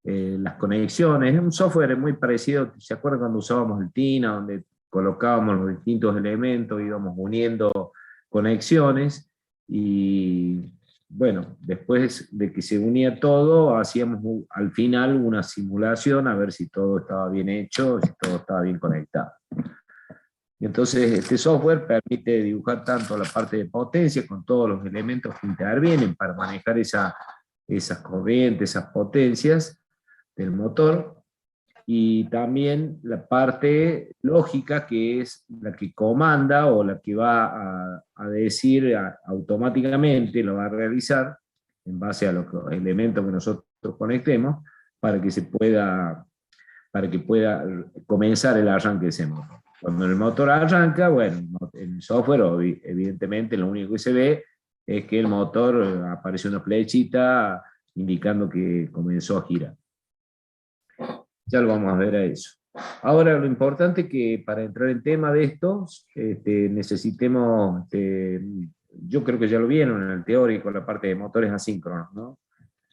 las conexiones. Es un software muy parecido, ¿se acuerdan cuando usábamos el TINA, donde colocábamos los distintos elementos, íbamos uniendo conexiones? Y bueno, después de que se unía todo, hacíamos al final una simulación a ver si todo estaba bien hecho, si todo estaba bien conectado. Y entonces este software permite dibujar tanto la parte de potencia con todos los elementos que intervienen para manejar esas corrientes, esas potencias del motor, y también la parte lógica, que es la que comanda o la que va a decir automáticamente, lo va a realizar en base a los elementos que nosotros conectemos para que pueda comenzar el arranque de ese motor. Cuando el motor arranca, bueno, el software evidentemente lo único que se ve es que el motor aparece una flechita indicando que comenzó a girar. Ya lo vamos a ver a eso. Ahora, lo importante es que para entrar en tema de esto, necesitemos, yo creo que ya lo vieron en el teórico, la parte de motores asíncronos, ¿no?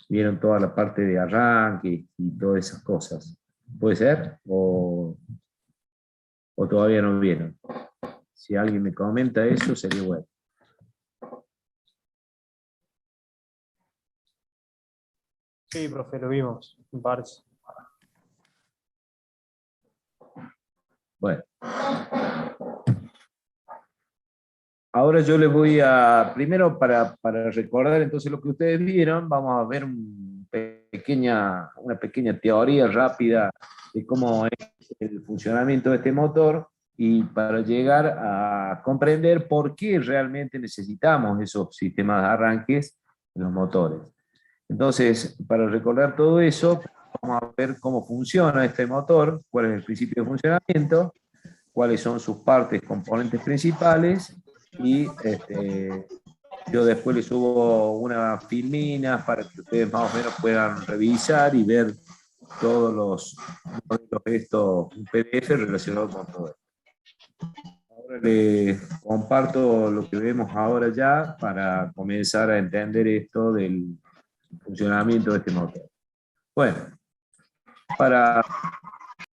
Vieron toda la parte de arranque y todas esas cosas. ¿Puede ser? ¿O todavía no vieron? Si alguien me comenta eso, sería bueno. Sí, profe, lo vimos, en parche. Bueno. Ahora yo les voy primero para recordar entonces lo que ustedes vieron, vamos a ver una pequeña teoría rápida de cómo es el funcionamiento de este motor, y para llegar a comprender por qué realmente necesitamos esos sistemas de arranques en los motores. Entonces, para recordar todo eso, vamos a ver cómo funciona este motor, cuál es el principio de funcionamiento, cuáles son sus partes, componentes principales, y yo después les subo unas filminas para que ustedes más o menos puedan revisar y ver todos los modelos, un PDF relacionado con todo esto. Ahora les comparto lo que vemos ahora ya para comenzar a entender esto del funcionamiento de este motor. Bueno,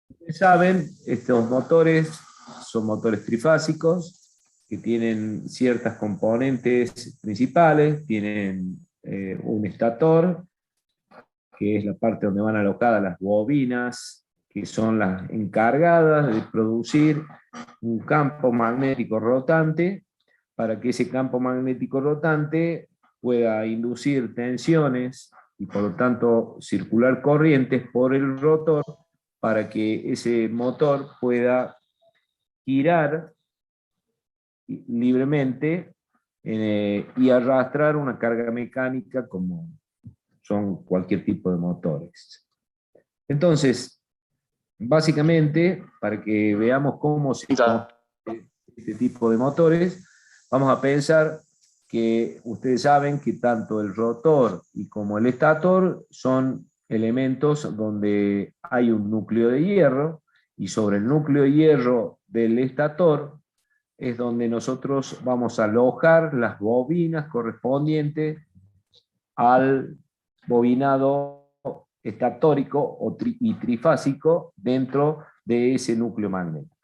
ustedes saben, estos motores son motores trifásicos que tienen ciertas componentes principales, tienen un estator, que es la parte donde van alocadas las bobinas, que son las encargadas de producir un campo magnético rotante, para que ese campo magnético rotante pueda inducir tensiones y por lo tanto circular corrientes por el rotor, para que ese motor pueda girar libremente y arrastrar una carga mecánica como son cualquier tipo de motores. Entonces, básicamente, para que veamos cómo se este tipo de motores, vamos a pensar que ustedes saben que tanto el rotor y como el estator son elementos donde hay un núcleo de hierro, y sobre el núcleo de hierro del estator es donde nosotros vamos a alojar las bobinas correspondientes al bobinado estatórico y trifásico dentro de ese núcleo magnético.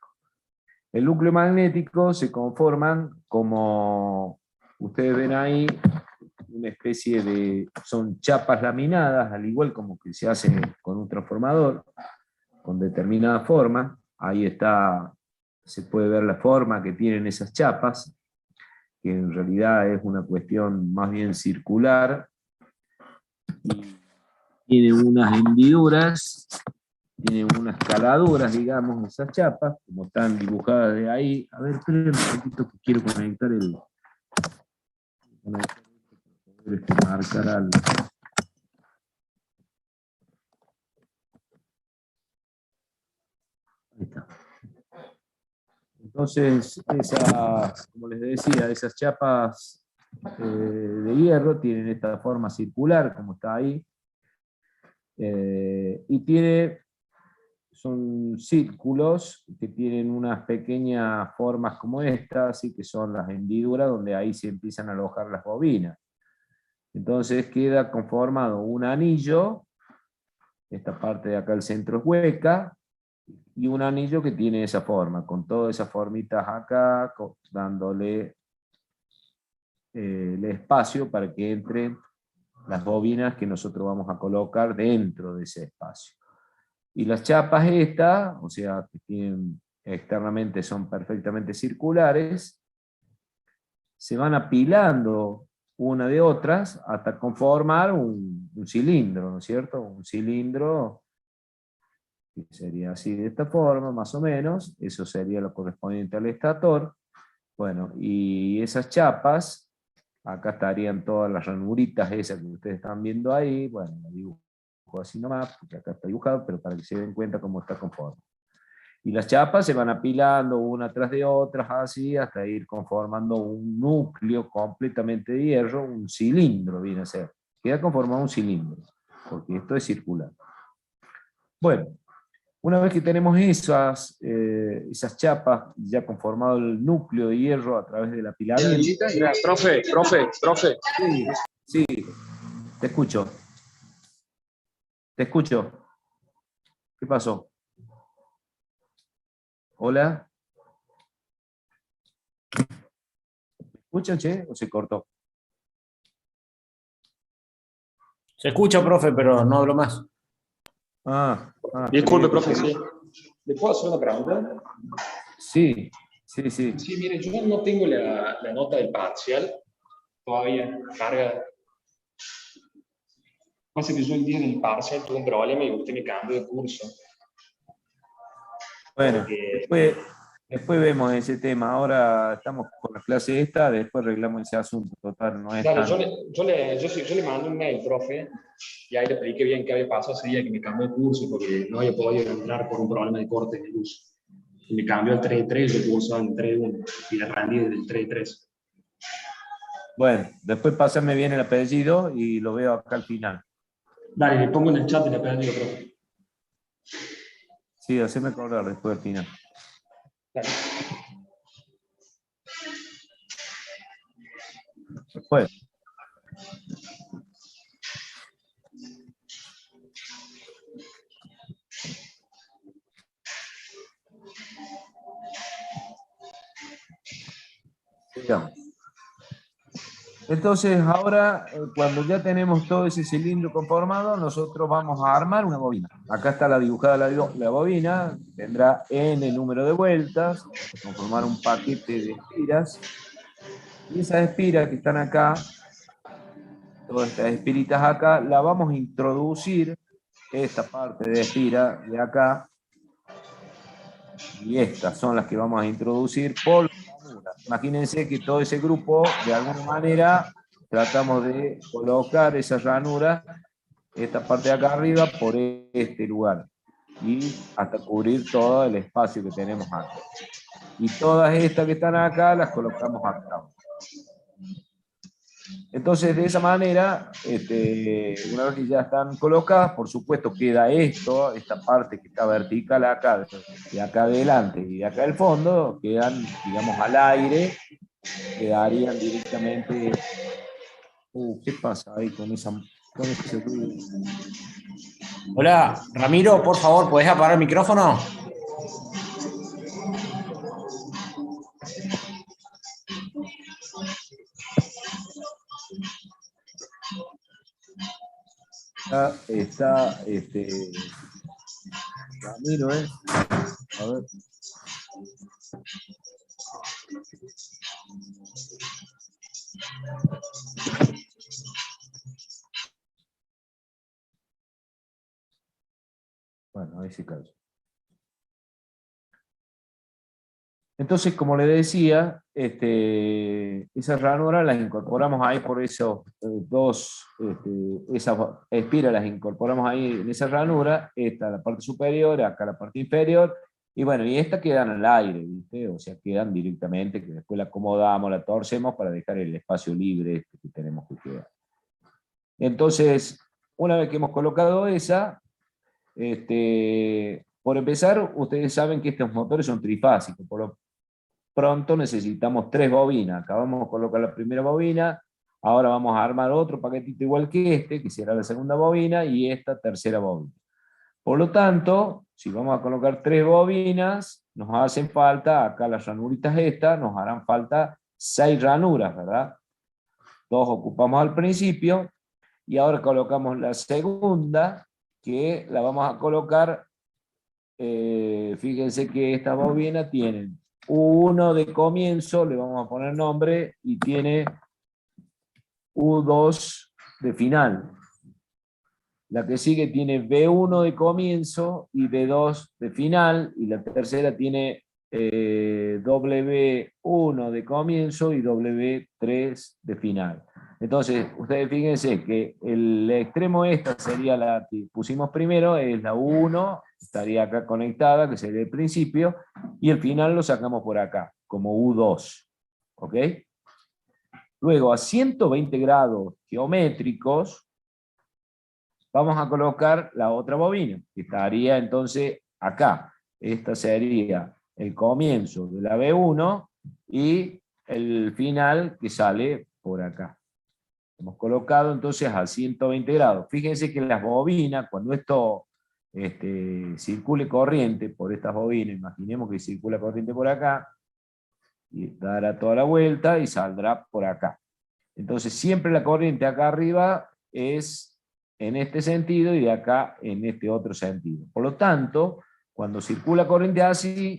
El núcleo magnético se conforman, como ustedes ven ahí, una especie de, son chapas laminadas, al igual como que se hace con un transformador, con determinada forma. Ahí está, se puede ver la forma que tienen esas chapas, que en realidad es una cuestión más bien circular, y tiene unas hendiduras, tiene unas caladuras, digamos, esas chapas, como están dibujadas de ahí. A ver, esperen un poquito que quiero conectar marcar algo. Ahí está. Entonces, como les decía, esas chapas de hierro tienen esta forma circular, como está ahí, y son círculos que tienen unas pequeñas formas como esta, así que son las hendiduras donde ahí se empiezan a alojar las bobinas. Entonces queda conformado un anillo esta parte de acá al centro es hueca, y un anillo que tiene esa forma, con todas esas formitas acá, dándole el espacio para que entren las bobinas que nosotros vamos a colocar dentro de ese espacio. Y las chapas estas, o sea, que tienen, externamente son perfectamente circulares, se van apilando una de otras hasta conformar un cilindro, ¿no es cierto? Un cilindro que sería así de esta forma, más o menos, eso sería lo correspondiente al estator. Bueno, y esas chapas, acá estarían todas las ranuritas esas que ustedes están viendo ahí, bueno, lo dibujo así nomás, porque acá está dibujado, pero para que se den cuenta cómo está conforme. Y las chapas se van apilando una tras de otras, así, hasta ir conformando un núcleo completamente de hierro, un cilindro viene a ser. Queda conformado un cilindro, porque esto es circular. Bueno, una vez que tenemos esas chapas, ya conformado el núcleo de hierro a través del apilamiento. Mira, profe. Sí, sí, te escucho. Te escucho. ¿Qué pasó? ¿Hola? ¿Me escuchan, che? ¿O se cortó? Se escucha, profe, pero no hablo más. Disculpe, profe, sí. ¿Le puedo hacer una pregunta? Sí, sí, sí. Sí, mire, yo no tengo la nota del parcial todavía carga. Pasa que yo el día del parcial tuve un problema y usted me cambió de curso. Bueno, Porque- después vemos ese tema. Ahora estamos con la clase esta, después arreglamos ese asunto. Total, no es Dale, tan... yo le mandé un mail, profe, y ahí le expliqué bien qué había pasado ese día que me cambió de curso porque no había podido entrar por un problema de corte en el uso. Y me cambió al 3.3, yo puedo usar el 3.1 y le rendí desde el 3.3. Bueno, después pásame bien el apellido y lo veo acá al final. Dale, le pongo en el chat y le pedí, profe. Sí, haceme acordar después al final. Dale. Bueno. Sigamos. Entonces, ahora, cuando ya tenemos todo ese cilindro conformado, nosotros vamos a armar una bobina. Acá está la dibujada la bobina, tendrá n número de vueltas, conformar un paquete de espiras. Y esas espiras que están acá, todas estas espiritas acá, la vamos a introducir, esta parte de espira de acá, y estas son las que vamos a introducir por la ranura. Imagínense que todo ese grupo, de alguna manera, tratamos de colocar esa ranura, esta parte de acá arriba, por este lugar, y hasta cubrir todo el espacio que tenemos acá. Y todas estas que están acá, las colocamos acá. Entonces, de esa manera, una vez que ya están colocadas, por supuesto queda esto, esta parte que está vertical acá, de acá adelante y de acá al fondo, quedan, digamos, al aire, quedarían directamente... ¿qué pasa ahí con ese ruido? Hola, Ramiro, por favor, ¿podés apagar el micrófono? Está Ramiro, a ver. Bueno, ahí se cayó. Entonces, como le decía, esas ranuras las incorporamos ahí por esos esas espiras las incorporamos ahí en esa ranura, esta la parte superior, acá la parte inferior, y bueno, y estas quedan al aire, ¿viste? O sea, quedan directamente, que después la acomodamos, la torcemos para dejar el espacio libre que tenemos que quedar. Entonces, una vez que hemos colocado esa, por empezar, ustedes saben que estos motores son trifásicos, por lo pronto necesitamos 3 bobinas. Acabamos de colocar la primera bobina, ahora vamos a armar otro paquetito igual que este, que será la segunda bobina, y esta tercera bobina. Por lo tanto, si vamos a colocar 3 bobinas, nos hacen falta, acá las ranuritas estas, nos harán falta 6 ranuras, ¿verdad? 2 ocupamos al principio, y ahora colocamos la segunda, que la vamos a colocar, fíjense que estas bobinas tienen U1 de comienzo, le vamos a poner nombre, y tiene U2 de final. La que sigue tiene B1 de comienzo y B2 de final, y la tercera tiene W1 de comienzo y W3 de final. Entonces, ustedes fíjense que el extremo esta sería la que pusimos primero, es la U1, estaría acá conectada, que sería el principio, y el final lo sacamos por acá, como U2. ¿Ok? Luego, a 120 grados geométricos, vamos a colocar la otra bobina, que estaría entonces acá. Esta sería el comienzo de la B1 y el final que sale por acá. Hemos colocado entonces a 120 grados. Fíjense que las bobinas, cuando esto circule corriente por estas bobinas, imaginemos que circula corriente por acá, y dará toda la vuelta y saldrá por acá. Entonces siempre la corriente acá arriba es en este sentido y de acá en este otro sentido. Por lo tanto, cuando circula corriente así,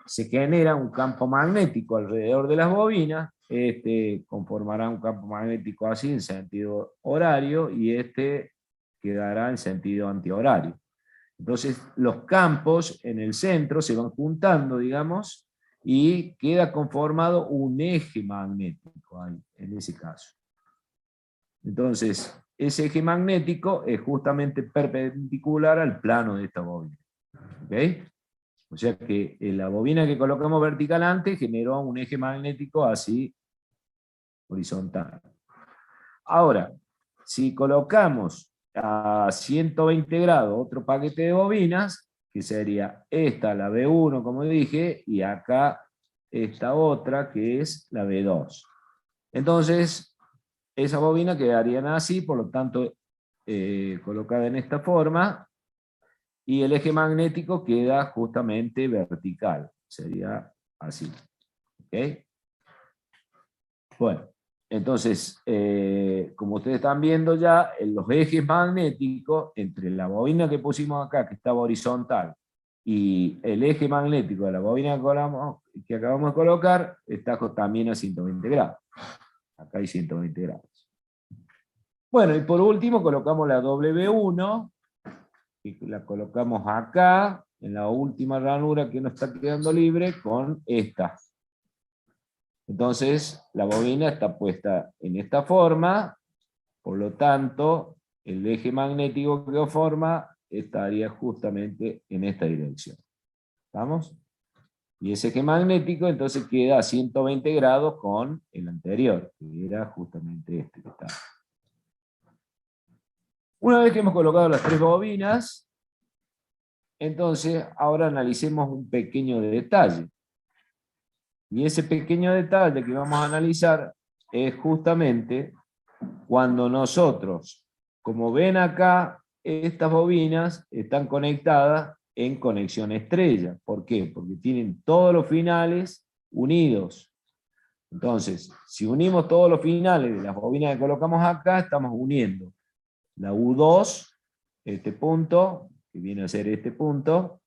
se genera un campo magnético alrededor de las bobinas, conformará un campo magnético así en sentido horario y este quedará en sentido antihorario. Entonces los campos en el centro se van juntando, digamos, y queda conformado un eje magnético ahí, en ese caso. Entonces, ese eje magnético es justamente perpendicular al plano de esta bobina. ¿Ok? O sea que la bobina que colocamos vertical antes generó un eje magnético así horizontal. Ahora, si colocamos a 120 grados otro paquete de bobinas, que sería esta, la B1, como dije, y acá esta otra, que es la B2. Entonces, esa bobina quedarían así, por lo tanto, colocada en esta forma, y el eje magnético queda justamente vertical, sería así. ¿Ok? Bueno, entonces, como ustedes están viendo ya, en los ejes magnéticos, entre la bobina que pusimos acá, que estaba horizontal, y el eje magnético de la bobina que acabamos de colocar, está también a 120 grados. Acá hay 120 grados. Bueno, y por último colocamos la W1, y la colocamos acá, en la última ranura que nos está quedando libre, con esta. Entonces, la bobina está puesta en esta forma, por lo tanto, el eje magnético que lo forma estaría justamente en esta dirección. ¿Estamos? Y ese eje magnético entonces queda a 120 grados con el anterior, que era justamente este que está. Una vez que hemos colocado las 3 bobinas, entonces ahora analicemos un pequeño detalle. Y ese pequeño detalle que vamos a analizar es justamente cuando nosotros, como ven acá, estas bobinas están conectadas en conexión estrella. ¿Por qué? Porque tienen todos los finales unidos. Entonces, si unimos todos los finales de las bobinas que colocamos acá, estamos uniendo la U2, este punto, que viene a ser este punto,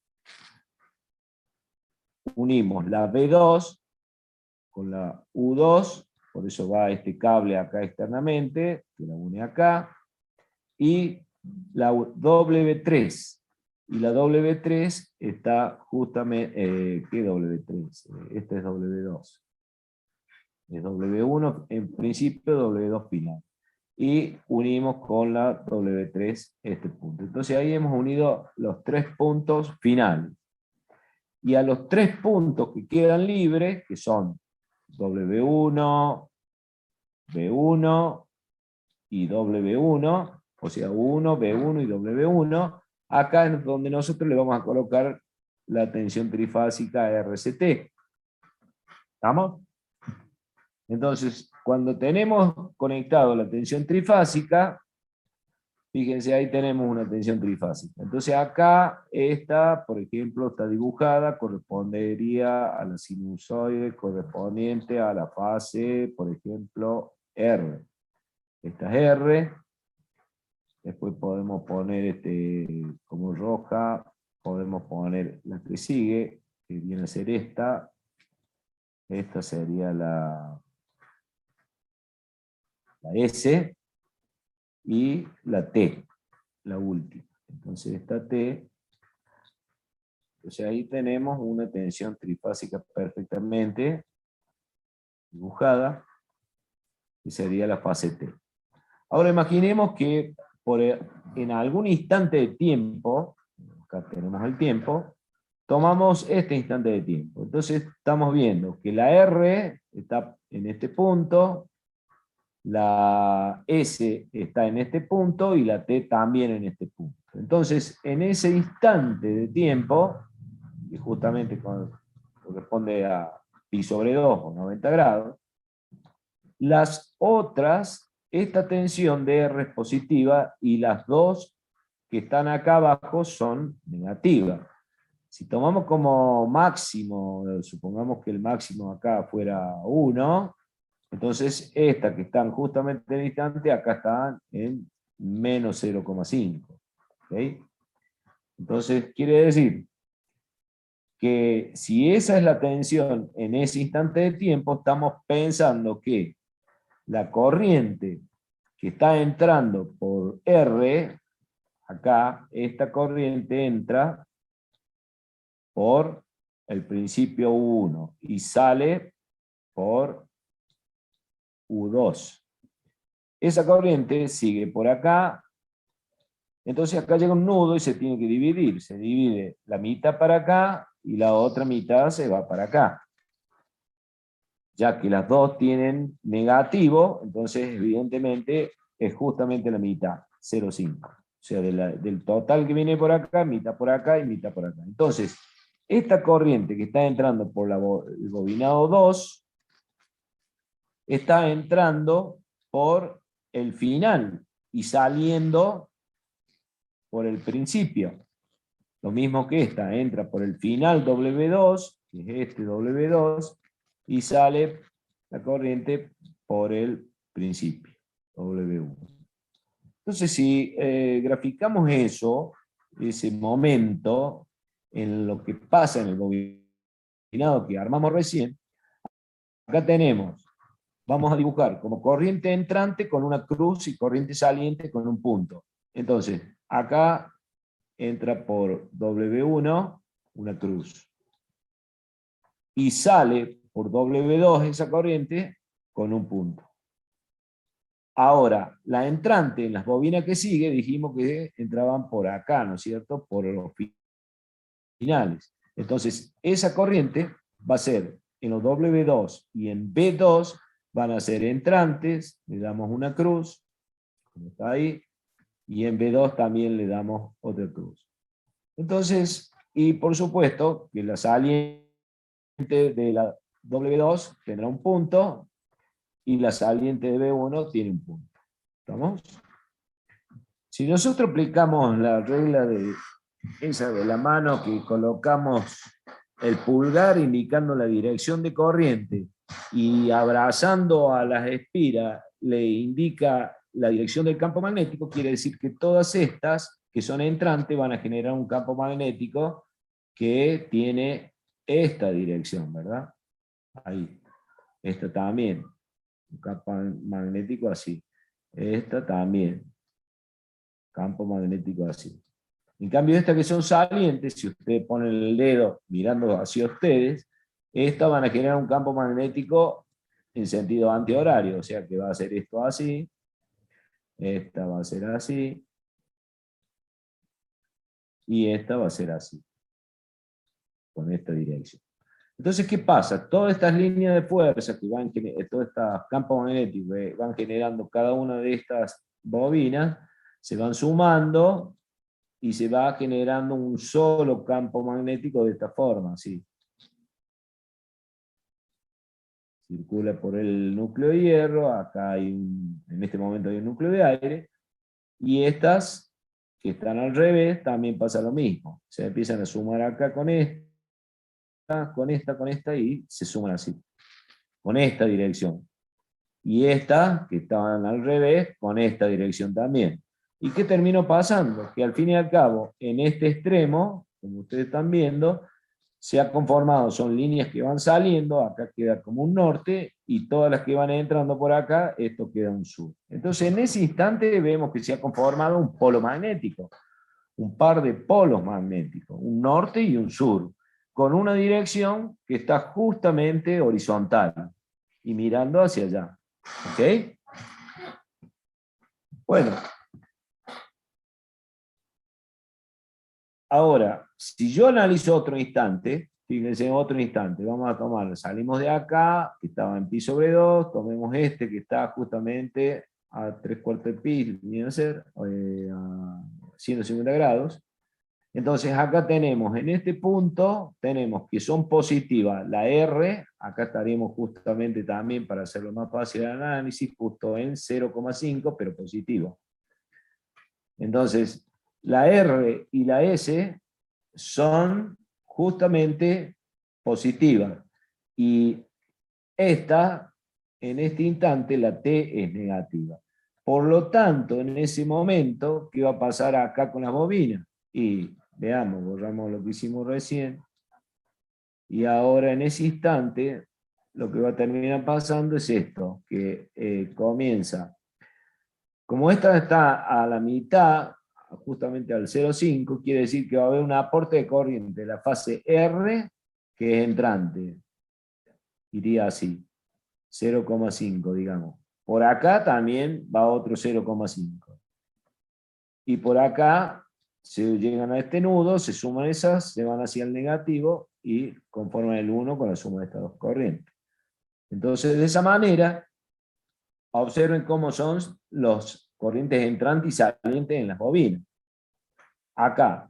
unimos la B2 con la U2, por eso va este cable acá externamente, que la une acá, y la W3. Y la W3 está justamente, ¿qué W3? Esta es W2. Es W1 en principio, W2 final. Y unimos con la W3 este punto. Entonces ahí hemos unido los 3 puntos finales. Y a los 3 puntos que quedan libres, que son W1, B1 y W1, o sea, 1, B1 y W1, acá es donde nosotros le vamos a colocar la tensión trifásica RCT. ¿Estamos? Entonces, cuando tenemos conectado la tensión trifásica, Fíjense, ahí tenemos una tensión trifásica. Entonces acá, esta, por ejemplo, está dibujada, correspondería a la sinusoide correspondiente a la fase, por ejemplo, R. Esta es R. Después podemos poner como roja, podemos poner la que sigue, que viene a ser esta. Esta sería la S. Y la T, la última. Entonces esta T, entonces ahí tenemos una tensión trifásica perfectamente dibujada, que sería la fase T. Ahora imaginemos que en algún instante de tiempo, acá tenemos el tiempo, tomamos este instante de tiempo. Entonces estamos viendo que la R está en este punto, la S está en este punto y la T también en este punto. Entonces, en ese instante de tiempo, que justamente corresponde a pi sobre 2 o 90 grados, las otras, esta tensión de R es positiva y las dos que están acá abajo son negativas. Si tomamos como máximo, supongamos que el máximo acá fuera 1, entonces, estas que están justamente en el instante, acá están en menos 0,5. ¿Okay? Entonces, quiere decir que si esa es la tensión en ese instante de tiempo, estamos pensando que la corriente que está entrando por R, acá, esta corriente entra por el principio 1 y sale por U2. Esa corriente sigue por acá, entonces acá llega un nudo y se tiene que dividir. Se divide la mitad para acá y la otra mitad se va para acá. Ya que las dos tienen negativo, entonces evidentemente es justamente la mitad, 0,5. O sea, del total que viene por acá, mitad por acá y mitad por acá. Entonces, esta corriente que está entrando por el bobinado 2, está entrando por el final y saliendo por el principio. Lo mismo que esta, entra por el final W2, que es este W2, y sale la corriente por el principio, W1. Entonces, si graficamos eso, ese momento, en lo que pasa en el bobinado que armamos recién, acá tenemos, vamos a dibujar como corriente entrante con una cruz y corriente saliente con un punto. Entonces, acá entra por W1 una cruz. Y sale por W2 esa corriente con un punto. Ahora, la entrante en las bobinas que sigue, dijimos que entraban por acá, ¿no es cierto? Por los finales. Entonces, esa corriente va a ser en los W2 y en B2 van a ser entrantes, le damos una cruz, como está ahí, y en B2 también le damos otra cruz. Entonces, y por supuesto que la saliente de la W2 tendrá un punto y la saliente de B1 tiene un punto. ¿Estamos? Si nosotros aplicamos la regla de esa de la mano que colocamos el pulgar indicando la dirección de corriente y abrazando a las espiras le indica la dirección del campo magnético, quiere decir que todas estas que son entrantes van a generar un campo magnético que tiene esta dirección, ¿verdad? Ahí. Esta también. Un campo magnético así. Esta también. Campo magnético así. En cambio, estas que son salientes, si ustedes ponen el dedo mirando hacia ustedes, estas van a generar un campo magnético en sentido antihorario, o sea que va a ser esto así, esta va a ser así, y esta va a ser así, con esta dirección. Entonces, ¿qué pasa? Todas estas líneas de fuerza, que van, todos estos campos magnéticos que van generando cada una de estas bobinas, se van sumando y se va generando un solo campo magnético de esta forma, así. Circula por el núcleo de hierro, acá hay en este momento hay un núcleo de aire, Y estas que están al revés también pasa lo mismo. Se empiezan a sumar acá con esta y se suman así, con esta dirección. Y esta, que estaban al revés, con esta dirección también. ¿Y qué terminó pasando? Que al fin y al cabo, en este extremo, como ustedes están viendo, se ha conformado, son líneas que van saliendo, acá queda como un norte, y todas las que van entrando por acá, esto queda un sur. Entonces en ese instante vemos que se ha conformado un polo magnético, un par de polos magnéticos, un norte y un sur, con una dirección que está justamente horizontal y mirando hacia allá. ¿Ok? Bueno. Ahora, si yo analizo otro instante, fíjense, otro instante, vamos a tomar, salimos de acá, que estaba en pi sobre 2, tomemos este que está justamente a 3/4 de pi, viene a ser a 150 grados. Entonces acá tenemos, en este punto, tenemos que son positivas la R, acá estaríamos justamente también para hacerlo más fácil el análisis, justo en 0,5, pero positivo. Entonces, la R y la S son justamente positivas. Y esta, en este instante, la T es negativa. Por lo tanto, en ese momento, ¿qué va a pasar acá con las bobinas? Y veamos, borramos lo que hicimos recién. Y ahora en ese instante, lo que va a terminar pasando es esto, que comienza. Como esta está a la mitad, justamente al 0,5, quiere decir que va a haber un aporte de corriente de la fase R, que es entrante. Iría así, 0,5, digamos. Por acá también va otro 0,5. Y por acá se llegan a este nudo, se suman esas, se van hacia el negativo y conforman el 1 con la suma de estas dos corrientes. Entonces, de esa manera, observen cómo son los corrientes entrantes y salientes en las bobinas. Acá,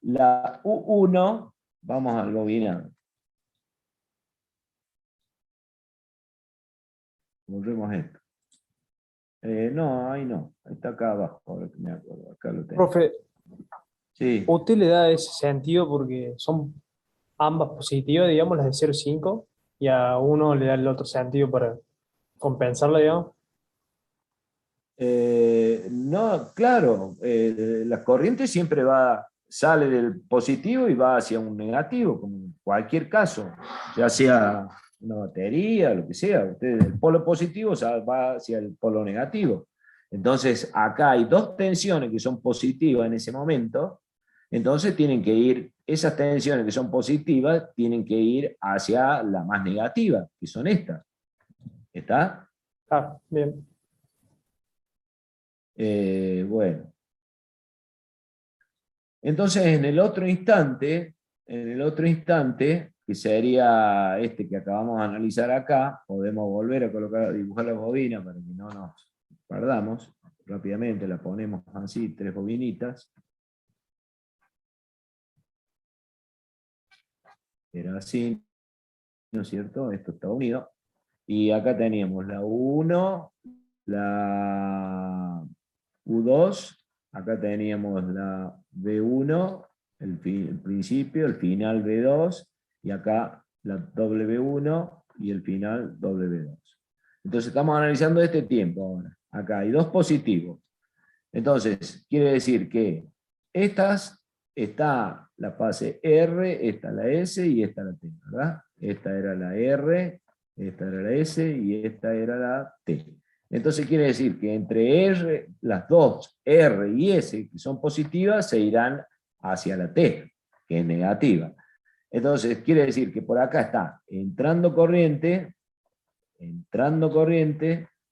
la U1, vamos al bobinado. Borremos esto. No, ahí no. Está acá abajo, ahora que me acuerdo. Acá lo tengo. Profe, Sí. ¿usted le da ese sentido porque son ambas positivas, digamos, las de 0,5, y a uno le da el otro sentido para compensarla, digamos? No, claro, la corriente siempre sale del positivo y va hacia un negativo, como en cualquier caso, ya sea una batería, lo que sea. El polo positivo va hacia el polo negativo. Entonces, acá hay dos tensiones que son positivas en ese momento, entonces tienen que ir, esas tensiones que son positivas, tienen que ir hacia la más negativa, que son estas. ¿Está? Ah, bien. Bueno. Entonces, en el otro instante, que sería este que acabamos de analizar acá, podemos volver a colocar, dibujar la bobina para que no nos perdamos. Rápidamente la ponemos así, 3 bobinitas. Era así, ¿no es cierto? Esto está unido. Y acá teníamos la U1, la U2, acá teníamos la B1, el principio, el final B2, y acá la W1 y el final W2. Entonces estamos analizando este tiempo ahora. Acá hay dos positivos. Entonces, quiere decir que estas está la fase R, esta la S y esta la T, ¿verdad? Esta era la R, esta era la S y esta era la T. Entonces quiere decir que entre R, las dos, R y S, que son positivas, se irán hacia la T, que es negativa. Entonces quiere decir que por acá está entrando corriente,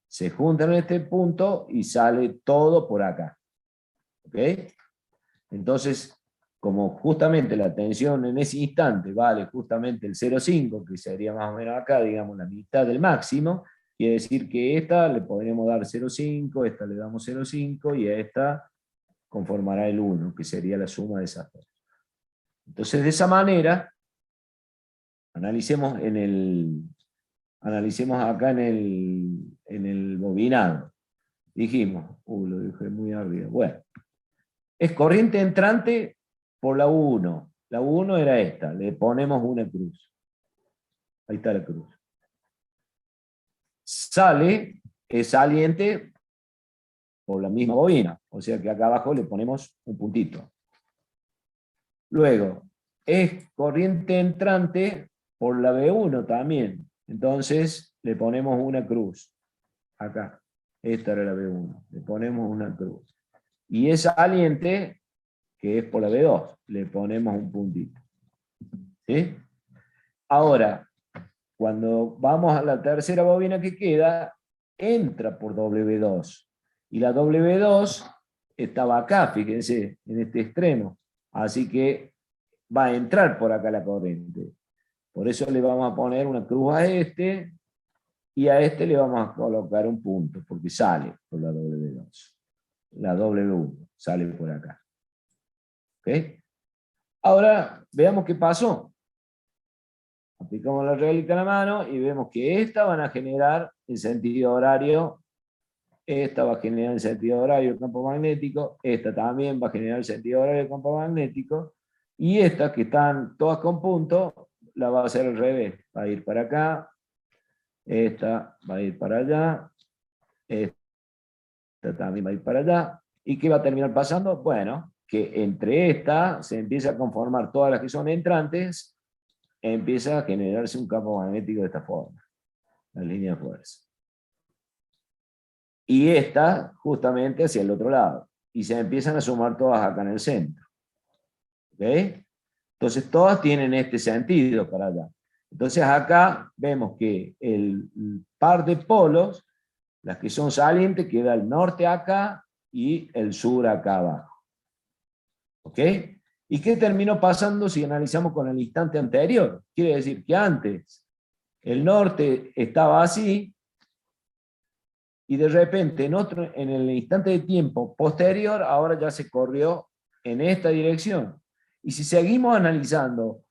se juntan en este punto y sale todo por acá. ¿Ok? Entonces, como justamente la tensión en ese instante vale justamente el 0,5, que sería más o menos acá, digamos, la mitad del máximo, quiere decir que esta le podríamos dar 0,5, esta le damos 0,5 y a esta conformará el 1, que sería la suma de esas dos. Entonces, de esa manera, analicemos acá en el bobinado. Dijimos, lo dejé muy arriba. Bueno, es corriente entrante por la U1. La U1 era esta, le ponemos una cruz. Ahí está la cruz. Sale, es saliente por la misma bobina, o sea que acá abajo le ponemos un puntito. Luego, es corriente entrante por la B1 también, entonces le ponemos una cruz. Acá, esta era la B1, le ponemos una cruz. Y es saliente, que es por la B2, le ponemos un puntito. ¿Sí? Ahora, cuando vamos a la tercera bobina que queda, entra por W2. Y la W2 estaba acá, fíjense, en este extremo. Así que va a entrar por acá la corriente. Por eso le vamos a poner una cruz a este, y a este le vamos a colocar un punto, porque sale por la W2. La W1 sale por acá. ¿Ok? Ahora, veamos qué pasó. Aplicamos la reglita a la mano y vemos que esta van a generar el sentido horario, esta va a generar el sentido horario del campo magnético, esta también va a generar el sentido horario del campo magnético, y estas que están todas con punto, la va a hacer al revés, va a ir para acá, esta va a ir para allá, esta también va a ir para allá, ¿y qué va a terminar pasando? Bueno, que entre estas se empieza a conformar todas las que son entrantes, empieza a generarse un campo magnético de esta forma, la línea de fuerza. Y esta justamente hacia el otro lado. Y se empiezan a sumar todas acá en el centro. ¿Ok? Entonces todas tienen este sentido para allá. Entonces acá vemos que el par de polos, las que son salientes, queda el norte acá y el sur acá abajo. ¿Ok? ¿Y qué terminó pasando si analizamos con el instante anterior? Quiere decir que antes el norte estaba así, y de repente en el instante de tiempo posterior, ahora ya se corrió en esta dirección. Y si seguimos analizando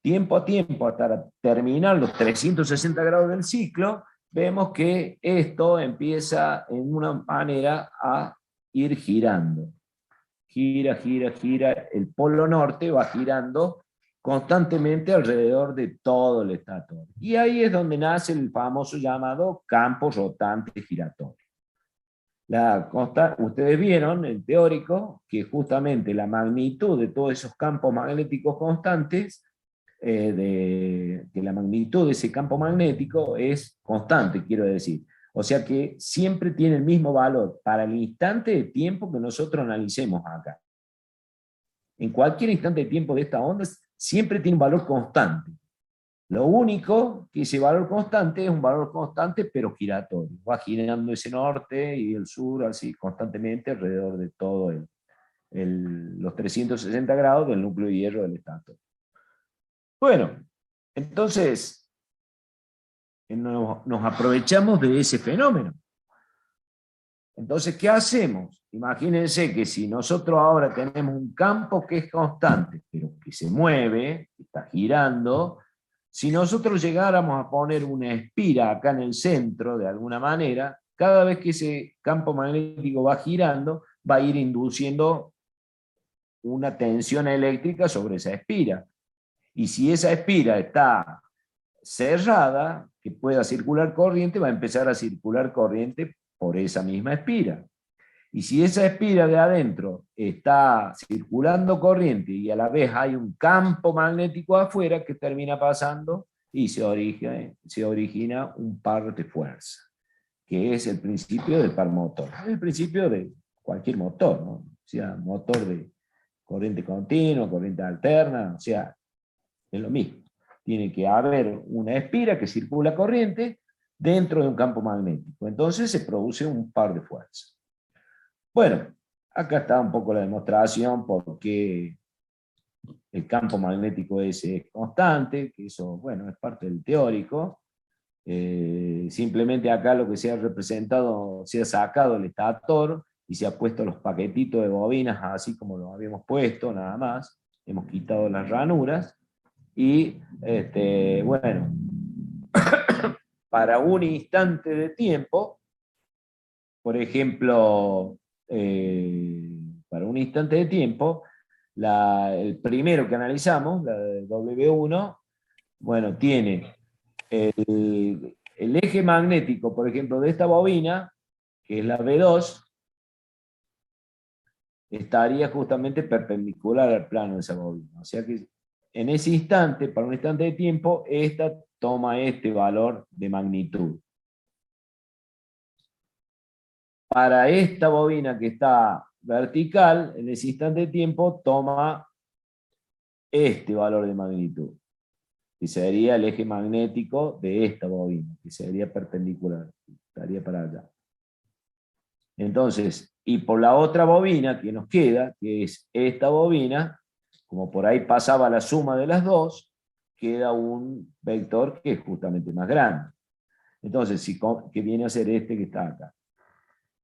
tiempo a tiempo hasta terminar los 360 grados del ciclo, vemos que esto empieza en una manera a ir girando. Gira, gira, gira, el polo norte va girando constantemente alrededor de todo el estator. Y ahí es donde nace el famoso llamado campo rotante giratorio. Ustedes vieron, el teórico, que justamente la magnitud de todos esos campos magnéticos constantes, que la magnitud de ese campo magnético es constante, quiero decir. O sea que siempre tiene el mismo valor para el instante de tiempo que nosotros analicemos acá. En cualquier instante de tiempo de esta onda, siempre tiene un valor constante. Lo único que ese valor constante es un valor constante, pero giratorio. Va girando ese norte y el sur así constantemente alrededor de todo los 360 grados del núcleo de hierro del estator. Bueno, entonces nos aprovechamos de ese fenómeno. Entonces, ¿qué hacemos? Imagínense que si nosotros ahora tenemos un campo que es constante, pero que se mueve, que está girando, si nosotros llegáramos a poner una espira acá en el centro, de alguna manera, cada vez que ese campo magnético va girando, va a ir induciendo una tensión eléctrica sobre esa espira. Y si esa espira está cerrada, que pueda circular corriente, va a empezar a circular corriente por esa misma espira. Y si esa espira de adentro está circulando corriente y a la vez hay un campo magnético afuera, que termina pasando y se origina un par de fuerza, que es el principio del par motor. Es el principio de cualquier motor, ¿no? O sea, motor de corriente continua, corriente alterna, o sea, es lo mismo. Tiene que haber una espira que circula corriente dentro de un campo magnético. Entonces se produce un par de fuerzas. Bueno, acá está un poco la demostración porque el campo magnético es constante, que eso, bueno, es parte del teórico. Simplemente acá lo que se ha representado, se ha sacado el estator y se ha puesto los paquetitos de bobinas así como los habíamos puesto, nada más. Hemos quitado las ranuras y, bueno, para un instante de tiempo por ejemplo, para un instante de tiempo, el primero que analizamos, la de W1, bueno, tiene el eje magnético, por ejemplo, de esta bobina, que es la B2, estaría justamente perpendicular al plano de esa bobina. O sea que en ese instante, para un instante de tiempo, esta toma este valor de magnitud. Para esta bobina que está vertical, en ese instante de tiempo, toma este valor de magnitud, que sería el eje magnético de esta bobina, que sería perpendicular, estaría para allá. Entonces, y por la otra bobina que nos queda, que es esta bobina, como por ahí pasaba la suma de las dos, queda un vector que es justamente más grande. Entonces, que viene a ser este que está acá.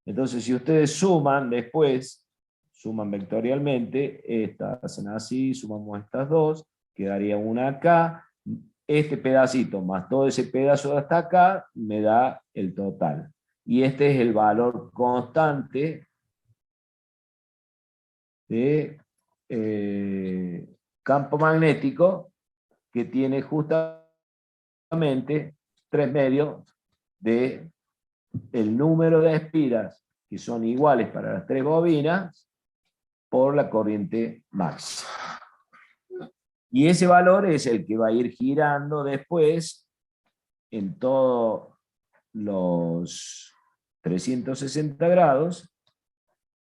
Entonces, si ustedes suman después, suman vectorialmente, estas hacen así, sumamos estas dos, quedaría una acá, este pedacito más todo ese pedazo de hasta acá, me da el total. Y este es el valor constante de campo magnético que tiene justamente 3/2 de el número de espiras que son iguales para las tres bobinas por la corriente máxima. Y ese valor es el que va a ir girando después en todos los 360 grados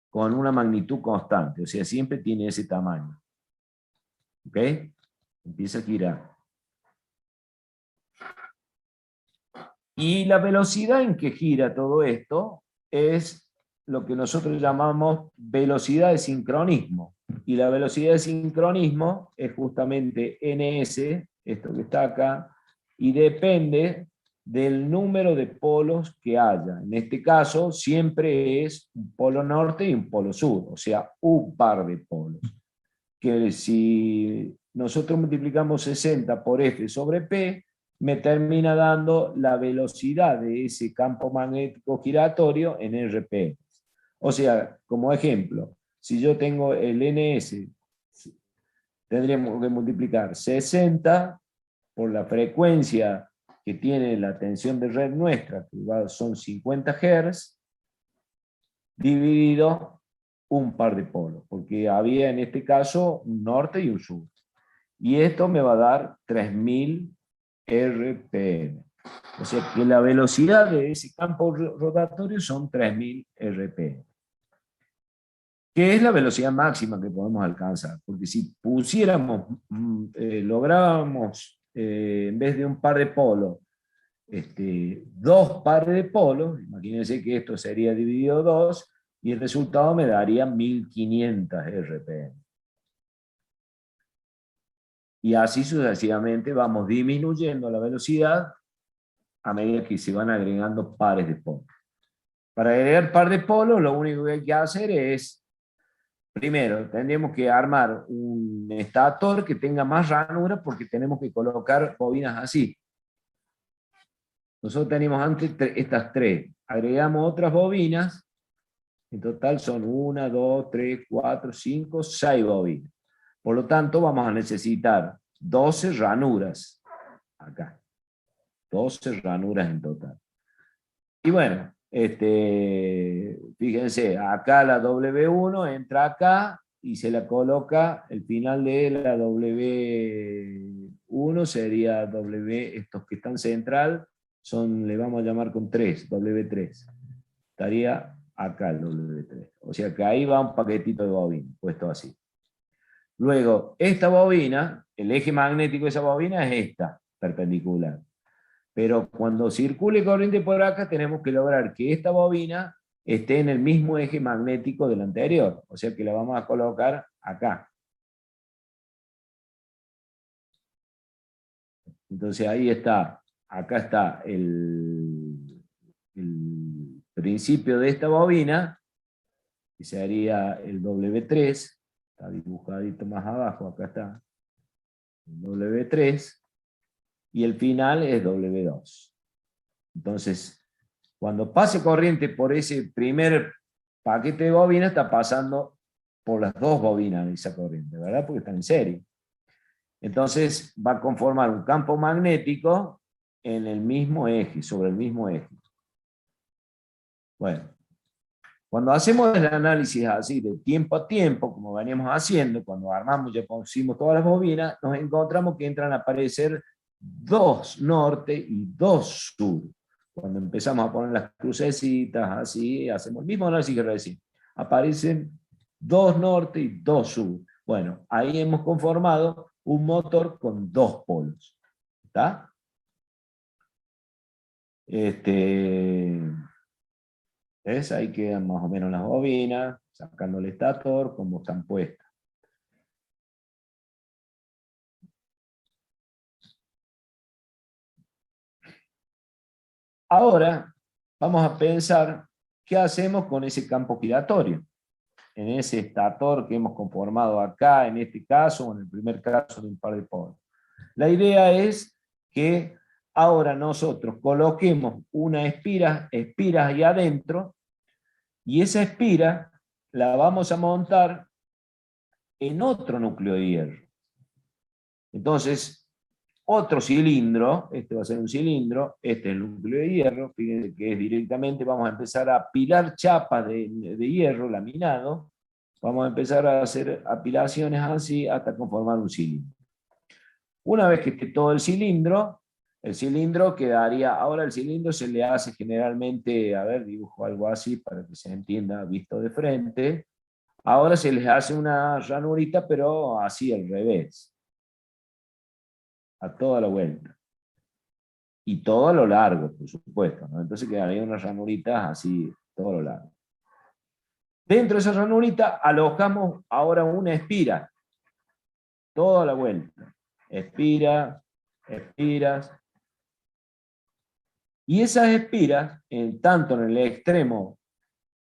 con una magnitud constante, o sea, siempre tiene ese tamaño. ¿Ok? Empieza a girar. Y la velocidad en que gira todo esto es lo que nosotros llamamos velocidad de sincronismo. Y la velocidad de sincronismo es justamente ns, esto que está acá, y depende del número de polos que haya. En este caso siempre es un polo norte y un polo sur, o sea, un par de polos. Que si nosotros multiplicamos 60 por F sobre P, me termina dando la velocidad de ese campo magnético giratorio en RPM. O sea, como ejemplo, si yo tengo el NS, tendríamos que multiplicar 60 por la frecuencia que tiene la tensión de red nuestra, que son 50 Hz, dividido un par de polos, porque había en este caso un norte y un sur. Y esto me va a dar 3000 RPM. O sea que la velocidad de ese campo rotatorio son 3000 RPM. ¿Qué es la velocidad máxima que podemos alcanzar? Porque si pusiéramos, lográbamos, en vez de un par de polos, dos pares de polos, imagínense que esto sería dividido 2, y el resultado me daría 1500 RPM. Y así sucesivamente vamos disminuyendo la velocidad a medida que se van agregando pares de polos. Para agregar par de polos, lo único que hay que hacer es, primero, tendríamos que armar un estator que tenga más ranura porque tenemos que colocar bobinas así. Nosotros teníamos antes estas tres. Agregamos otras bobinas. En total son 1, 2, 3, 4, 5, 6 bobinas. Por lo tanto, vamos a necesitar 12 ranuras acá. 12 ranuras en total. Y bueno, fíjense, acá la W1 entra acá y se la coloca, el final de la W1 sería W, estos que están central, le vamos a llamar con 3, W3. Estaría acá el W3. O sea que ahí va un paquetito de bobina, puesto así. Luego, esta bobina, el eje magnético de esa bobina es esta, perpendicular. Pero cuando circule corriente por acá, tenemos que lograr que esta bobina esté en el mismo eje magnético del anterior. O sea que la vamos a colocar acá. Entonces ahí está, acá está el principio de esta bobina, que sería el W3, está dibujadito más abajo, acá está, el W3, y el final es W2. Entonces, Cuando pase corriente por ese primer paquete de bobinas, está pasando por las dos bobinas de esa corriente, ¿verdad? Porque están en serie. Entonces va a conformar un campo magnético en el mismo eje, sobre el mismo eje. Bueno, cuando hacemos el análisis así de tiempo a tiempo, como veníamos haciendo, cuando armamos, ya pusimos todas las bobinas, nos encontramos que entran a aparecer 2 norte y 2 sur. Cuando empezamos a poner las crucecitas así, hacemos el mismo análisis que recién. Aparecen 2 norte y 2 sur. Bueno, ahí hemos conformado un motor con 2 polos. ¿Está? ¿Ves? Ahí quedan más o menos las bobinas, sacando el estator, como están puestas. Ahora vamos a pensar qué hacemos con ese campo giratorio, en ese estator que hemos conformado acá, en este caso, o en el primer caso de un par de polos. La idea es que ahora nosotros coloquemos una espiras ahí adentro, y esa espira la vamos a montar en otro núcleo de hierro. Entonces, otro cilindro, este va a ser un cilindro, este es el núcleo de hierro, fíjense que es directamente, vamos a empezar a apilar chapas de hierro laminado, vamos a empezar a hacer apilaciones así hasta conformar un cilindro. Una vez que esté todo el cilindro quedaría, ahora el cilindro se le hace generalmente, a ver, dibujo algo así para que se entienda visto de frente, ahora se les hace una ranurita, pero así al revés, a toda la vuelta. Y todo a lo largo, por supuesto, ¿no? Entonces quedaría unas ranuritas así, todo a lo largo. Dentro de esa ranurita alojamos ahora una espira, toda la vuelta. Espiras, espiras. Y esas espiras, tanto en el extremo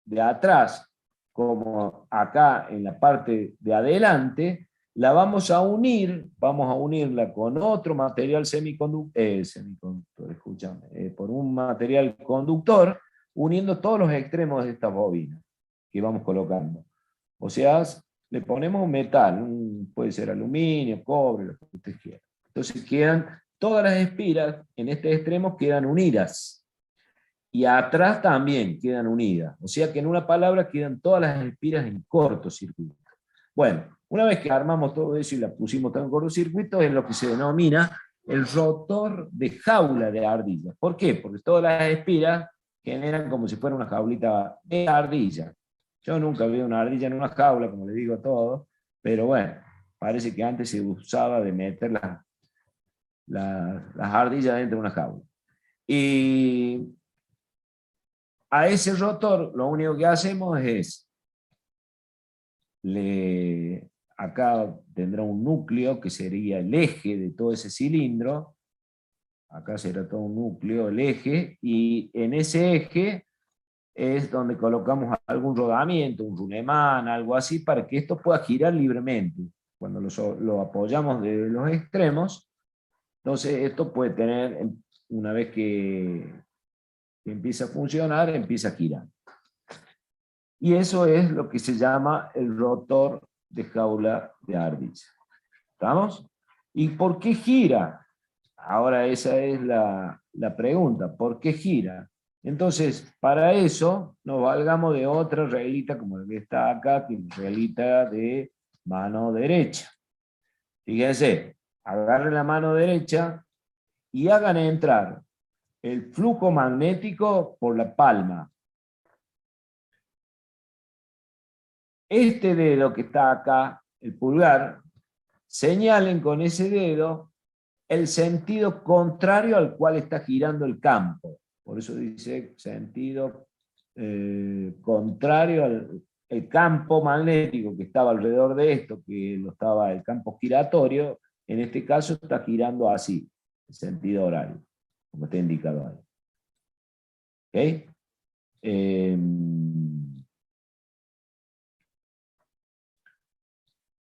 de atrás como acá en la parte de adelante, la vamos a unirla con otro material por un material conductor, uniendo todos los extremos de estas bobinas que vamos colocando. O sea, le ponemos metal, puede ser aluminio, cobre, lo que usted quiera. Entonces todas las espiras en este extremo quedan unidas. Y atrás también quedan unidas. O sea que en una palabra quedan todas las espiras en cortocircuito. Bueno, una vez que armamos todo eso y la pusimos todo en cortocircuito, es lo que se denomina el rotor de jaula de ardilla. ¿Por qué? Porque todas las espiras generan como si fuera una jaulita de ardilla. Yo nunca vi una ardilla en una jaula, como le digo a todos, pero bueno, parece que antes se usaba de meter las ardillas dentro de una jaula. Y a ese rotor lo único que hacemos es, acá tendrá un núcleo que sería el eje de todo ese cilindro, acá será todo un núcleo, el eje, y en ese eje es donde colocamos algún rodamiento, un rulemán, algo así, para que esto pueda girar libremente. Cuando lo apoyamos de los extremos, entonces esto puede tener, una vez que empieza a funcionar, empieza a girar. Y eso es lo que se llama el rotor de jaula de ardilla. ¿Estamos? ¿Y por qué gira? Ahora esa es la pregunta. ¿Por qué gira? Entonces, para eso nos valgamos de otra reglita como la que está acá, que es reglita de mano derecha. Fíjense, agarren la mano derecha y hagan entrar el flujo magnético por la palma. Este dedo que está acá, el pulgar, señalen con ese dedo el sentido contrario al cual está girando el campo. Por eso dice sentido contrario al el campo magnético que estaba alrededor de esto, que estaba el campo giratorio, en este caso está girando así, en sentido horario, como está indicado ahí. ¿Ok?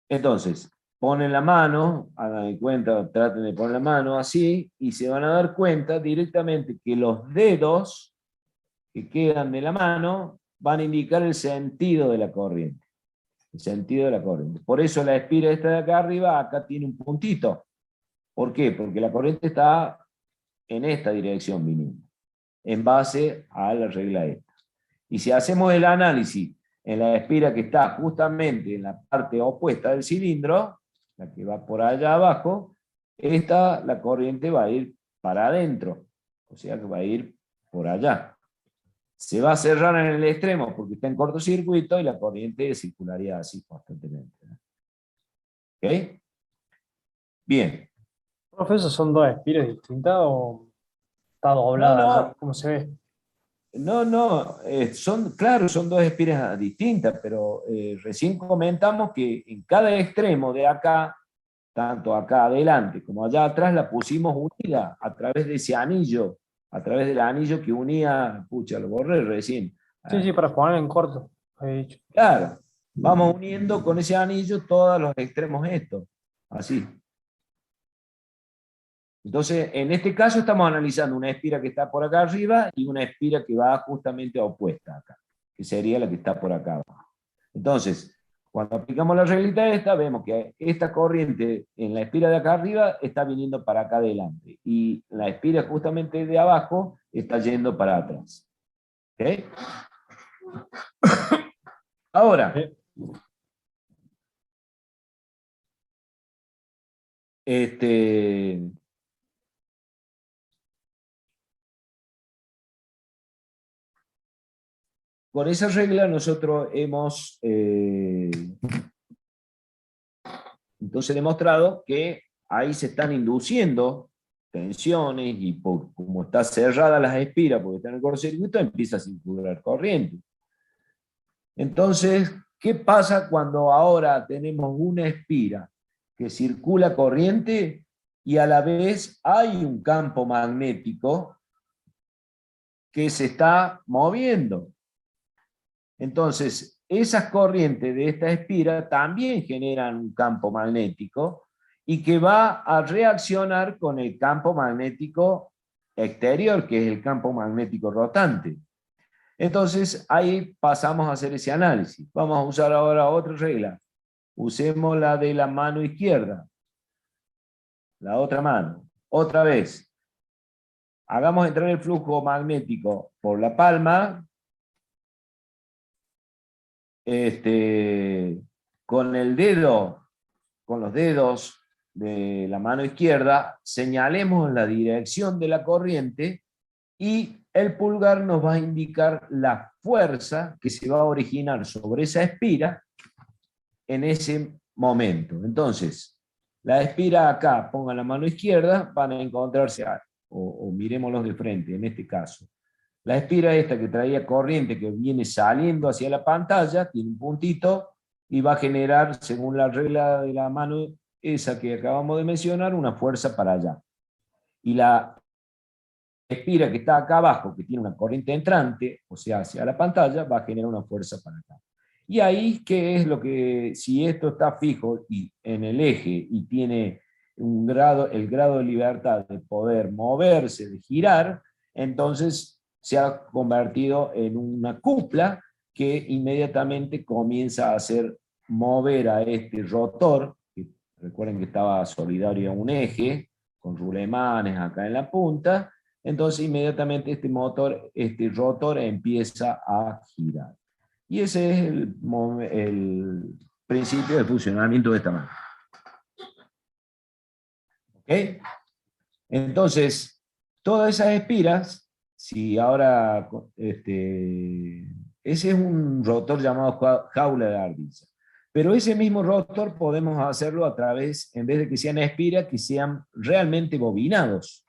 Entonces, ponen la mano, hagan de cuenta, traten de poner la mano así, y se van a dar cuenta directamente que los dedos que quedan de la mano van a indicar el sentido de la corriente. El sentido de la corriente. Por eso la espira esta de acá arriba, acá tiene un puntito. ¿Por qué? Porque la corriente está en esta dirección viniendo, en base a la regla esta. Y si hacemos el análisis en la espira que está justamente en la parte opuesta del cilindro, la que va por allá abajo, la corriente va a ir para adentro, o sea que va a ir por allá. Se va a cerrar en el extremo porque está en cortocircuito y la corriente circularía así constantemente. ¿Ok? Bien. Profe, ¿esos son dos espiras distintas o está No, doblada? no, ¿Cómo se ve? no, claro, son dos espiras distintas, pero recién comentamos que en cada extremo de acá, tanto acá adelante como allá atrás, la pusimos unida a través de ese anillo, a través del anillo que unía, pucha, lo borré recién. Sí, sí, para poner en corto, he dicho. Claro, vamos uniendo con ese anillo todos los extremos estos, así. Entonces, en este caso estamos analizando una espira que está por acá arriba y una espira que va justamente opuesta acá, que sería la que está por acá abajo. Entonces, cuando aplicamos la reglita esta, vemos que esta corriente en la espira de acá arriba está viniendo para acá adelante y la espira justamente de abajo está yendo para atrás. ¿Ok? Ahora, con esa regla nosotros hemos entonces demostrado que ahí se están induciendo tensiones y como está cerrada las espiras porque está en el cortocircuito, empieza a circular corriente. Entonces, ¿qué pasa cuando ahora tenemos una espira que circula corriente y a la vez hay un campo magnético que se está moviendo? Entonces, esas corrientes de esta espira también generan un campo magnético y que va a reaccionar con el campo magnético exterior, que es el campo magnético rotante. Entonces, ahí pasamos a hacer ese análisis. Vamos a usar ahora otra regla. Usemos la de la mano izquierda. La otra mano. Otra vez. Hagamos entrar el flujo magnético por la palma. Con el dedo, con los dedos de la mano izquierda, señalemos la dirección de la corriente y el pulgar nos va a indicar la fuerza que se va a originar sobre esa espira en ese momento. Entonces, la espira acá, pongan la mano izquierda, van a encontrarse, o miremoslos de frente en este caso. La espira esta que traía corriente que viene saliendo hacia la pantalla, tiene un puntito y va a generar, según la regla de la mano esa que acabamos de mencionar, una fuerza para allá. Y la espira que está acá abajo, que tiene una corriente entrante, o sea, hacia la pantalla, va a generar una fuerza para acá. Y ahí, ¿qué es lo que, si esto está fijo y en el eje y tiene el grado de libertad de poder moverse, de girar, entonces se ha convertido en una cupla que inmediatamente comienza a hacer mover a este rotor, que recuerden que estaba solidario a un eje, con rulemanes acá en la punta, entonces inmediatamente este rotor empieza a girar. Y ese es el principio de funcionamiento de esta máquina. ¿Ok? Entonces, todas esas espiras, si ahora, ese es un rotor llamado jaula de ardilla. Pero ese mismo rotor podemos hacerlo a través, en vez de que sean espiras, que sean realmente bobinados.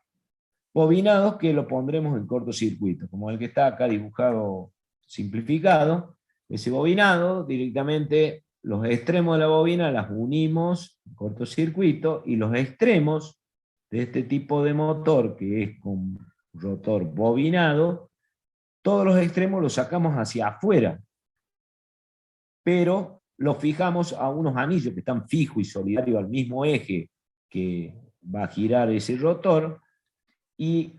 Bobinados que lo pondremos en cortocircuito, como el que está acá dibujado simplificado. Ese bobinado, directamente los extremos de la bobina las unimos en cortocircuito y los extremos de este tipo de motor, que es con rotor bobinado, todos los extremos los sacamos hacia afuera, pero los fijamos a unos anillos que están fijos y solidarios al mismo eje que va a girar ese rotor, y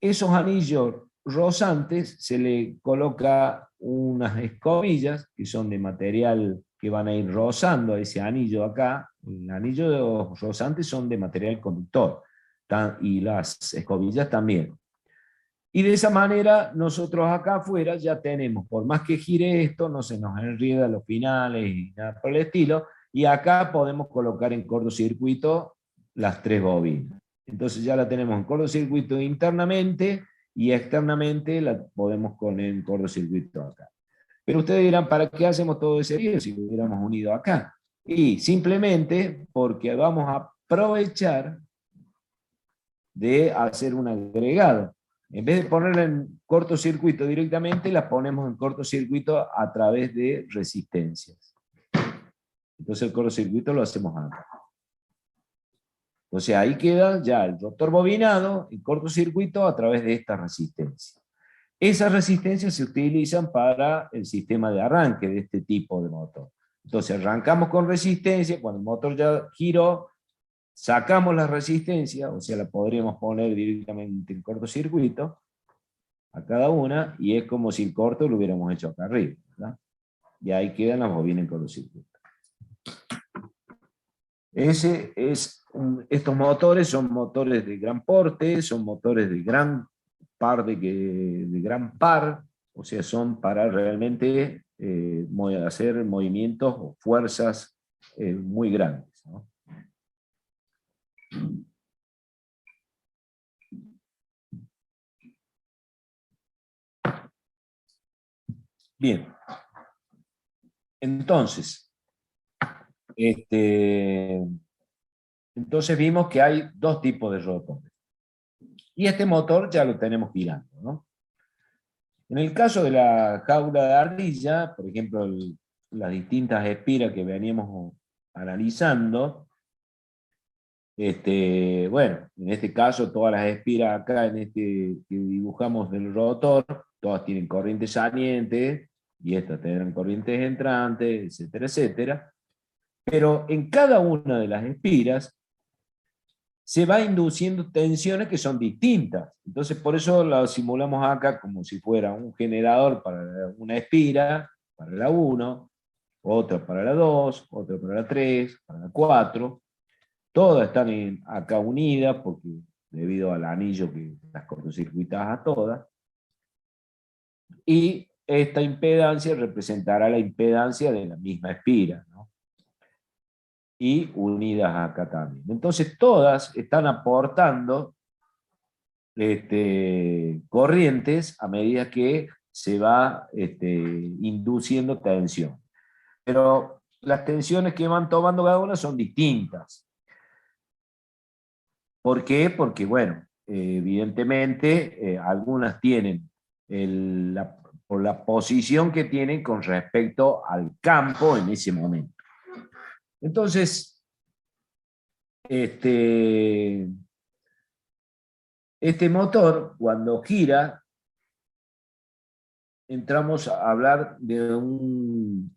esos anillos rozantes se le coloca unas escobillas que son de material que van a ir rozando a ese anillo acá. El anillo de los rozantes son de material conductor y las escobillas también. Y de esa manera nosotros acá afuera ya tenemos, por más que gire esto, no se nos enreda los finales y nada por el estilo, y acá podemos colocar en cortocircuito las 3 bobinas. Entonces ya la tenemos en cortocircuito internamente y externamente la podemos poner en cortocircuito acá. Pero ustedes dirán, ¿para qué hacemos todo ese lío si lo hubiéramos unido acá? Y simplemente porque vamos a aprovechar de hacer un agregado. En vez de ponerla en cortocircuito directamente, las ponemos en cortocircuito a través de resistencias. Entonces el cortocircuito lo hacemos acá. Entonces ahí queda ya el rotor bobinado en cortocircuito a través de esta resistencia. Esas resistencias se utilizan para el sistema de arranque de este tipo de motor. Entonces arrancamos con resistencia, cuando el motor ya giró, sacamos la resistencia, o sea, la podríamos poner directamente en cortocircuito a cada una, y es como si el corto lo hubiéramos hecho acá arriba, ¿verdad? Y ahí quedan las bobinas en cortocircuito. Estos motores son motores de gran porte, son motores de gran par, o sea, son para realmente hacer movimientos o fuerzas muy grandes, ¿no? Bien. Entonces, entonces vimos que hay 2 tipos de rotores. Y este motor ya lo tenemos girando, ¿no? En el caso de la jaula de ardilla, por ejemplo, las distintas espiras que veníamos analizando, bueno, en este caso todas las espiras acá en este que dibujamos del rotor, todas tienen corrientes salientes, y estas tendrán corrientes entrantes, etcétera, etcétera. Pero en cada una de las espiras se va induciendo tensiones que son distintas. Entonces por eso la simulamos acá como si fuera un generador para una espira, para la 1, otra para la 2, otra para la 3, para la 4. Todas están acá unidas porque debido al anillo que las cortocircuitas a todas. Y esta impedancia representará la impedancia de la misma espira, ¿no? Y unidas acá también. Entonces todas están aportando corrientes a medida que se va induciendo tensión. Pero las tensiones que van tomando cada una son distintas. ¿Por qué? Porque, bueno, evidentemente algunas tienen por la posición que tienen con respecto al campo en ese momento. Entonces, este motor, cuando gira, entramos a hablar de un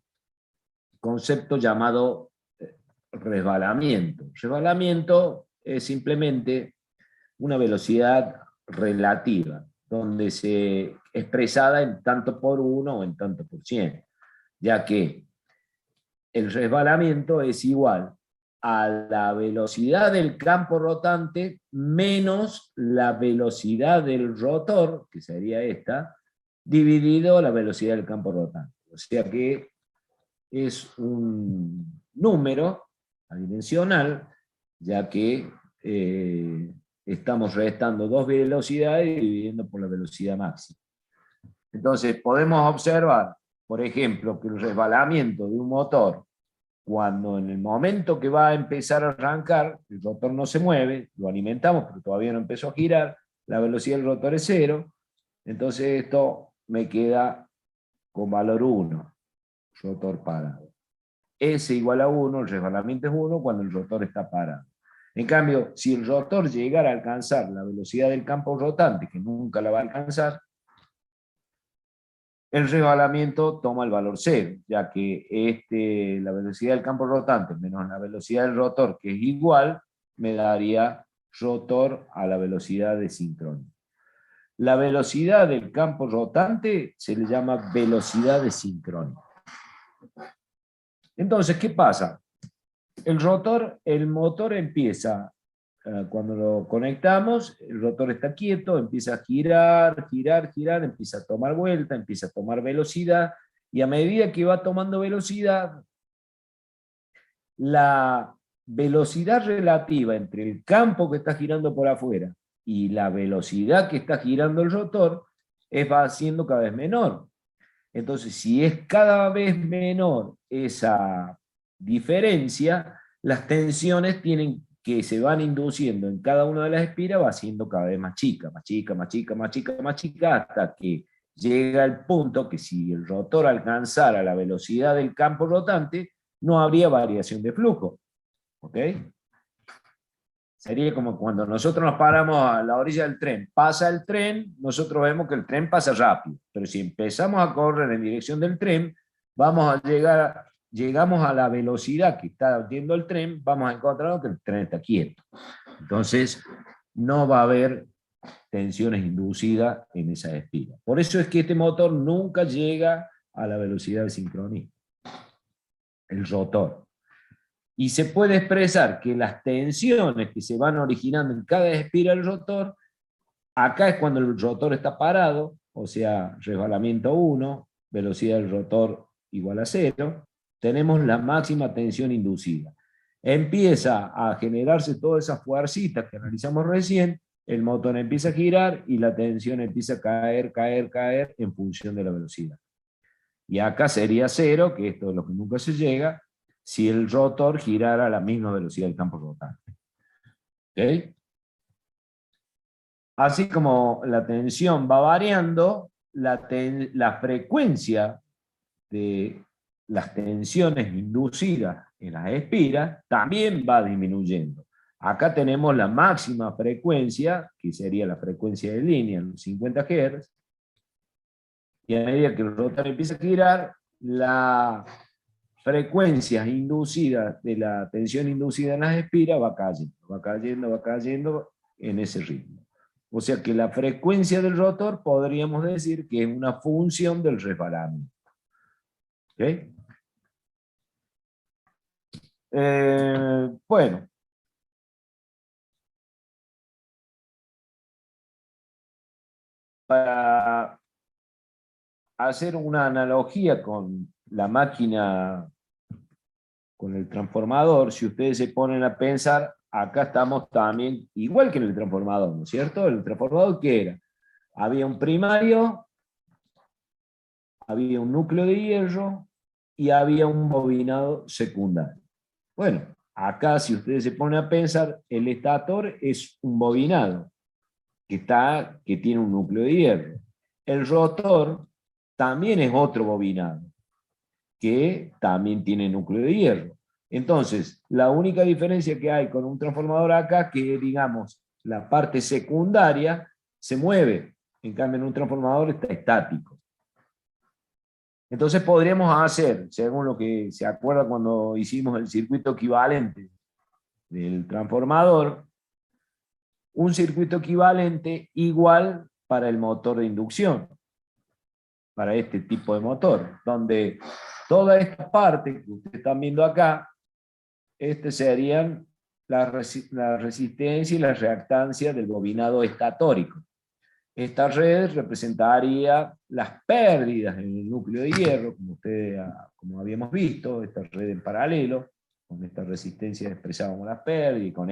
concepto llamado resbalamiento. Resbalamiento es simplemente una velocidad relativa, donde se expresada en tanto por 1 o en tanto por 100, ya que el resbalamiento es igual a la velocidad del campo rotante menos la velocidad del rotor, que sería esta, dividido la velocidad del campo rotante. O sea que es un número adimensional, ya que estamos restando 2 velocidades y dividiendo por la velocidad máxima. Entonces podemos observar, por ejemplo, que el resbalamiento de un motor, cuando en el momento que va a empezar a arrancar, el rotor no se mueve, lo alimentamos, pero todavía no empezó a girar, la velocidad del rotor es 0, entonces esto me queda con valor 1, rotor parado. S igual a 1, el resbalamiento es 1 cuando el rotor está parado. En cambio, si el rotor llegara a alcanzar la velocidad del campo rotante, que nunca la va a alcanzar, el resbalamiento toma el valor 0, ya que la velocidad del campo rotante menos la velocidad del rotor, que es igual, me daría rotor a la velocidad de sincronía. La velocidad del campo rotante se le llama velocidad de sincronía. Entonces, ¿qué pasa? El motor empieza, cuando lo conectamos, el rotor está quieto, empieza a girar, girar, girar, empieza a tomar vuelta, empieza a tomar velocidad, y a medida que va tomando velocidad, la velocidad relativa entre el campo que está girando por afuera y la velocidad que está girando el rotor va siendo cada vez menor. Entonces, si es cada vez menor esa diferencia, las tensiones que se van induciendo en cada una de las espiras va siendo cada vez más chica, más chica, más chica, más chica, más chica, hasta que llega el punto que si el rotor alcanzara la velocidad del campo rotante, no habría variación de flujo. ¿Ok? Sería como cuando nosotros nos paramos a la orilla del tren. Pasa el tren, nosotros vemos que el tren pasa rápido, pero si empezamos a correr en dirección del tren, llegamos a la velocidad que está yendo el tren, vamos a encontrar que el tren está quieto. Entonces, no va a haber tensiones inducidas en esa espira. Por eso es que este motor nunca llega a la velocidad de sincronía. El rotor. Y se puede expresar que las tensiones que se van originando en cada espira del rotor, acá es cuando el rotor está parado, o sea, resbalamiento 1, velocidad del rotor igual a 0, tenemos la máxima tensión inducida. Empieza a generarse todas esas fuercitas que analizamos recién, el motor empieza a girar y la tensión empieza a caer, caer, caer en función de la velocidad. Y acá sería 0, que esto es lo que nunca se llega, si el rotor girara a la misma velocidad del campo rotante. ¿Okay? Así como la tensión va variando, la frecuencia de las tensiones inducidas en las espiras también va disminuyendo. Acá tenemos la máxima frecuencia, que sería la frecuencia de línea, los 50 Hz, y a medida que el rotor empieza a girar, la frecuencia inducida de la tensión inducida en las espiras va cayendo, va cayendo, va cayendo en ese ritmo. O sea que la frecuencia del rotor podríamos decir que es una función del resbalamiento. ¿Okay? Bueno. Para hacer una analogía con la máquina, con el transformador, si ustedes se ponen a pensar, acá estamos también, igual que en el transformador, ¿no es cierto? El transformador, ¿qué era? Había un primario, había un núcleo de hierro y había un bobinado secundario. Bueno, acá si ustedes se ponen a pensar, el estator es un bobinado que tiene un núcleo de hierro. El rotor también es otro bobinado, que también tiene núcleo de hierro. Entonces, la única diferencia que hay con un transformador acá, que digamos, la parte secundaria se mueve, en cambio en un transformador está estático. Entonces podríamos hacer, según lo que se acuerda cuando hicimos el circuito equivalente del transformador, un circuito equivalente igual para el motor de inducción, para este tipo de motor, donde toda esta parte que ustedes están viendo acá, serían la resistencia y la reactancia del bobinado estatórico. Esta red representaría las pérdidas en el núcleo de hierro, como habíamos visto, esta red en paralelo, con esta resistencia expresábamos las pérdidas, y con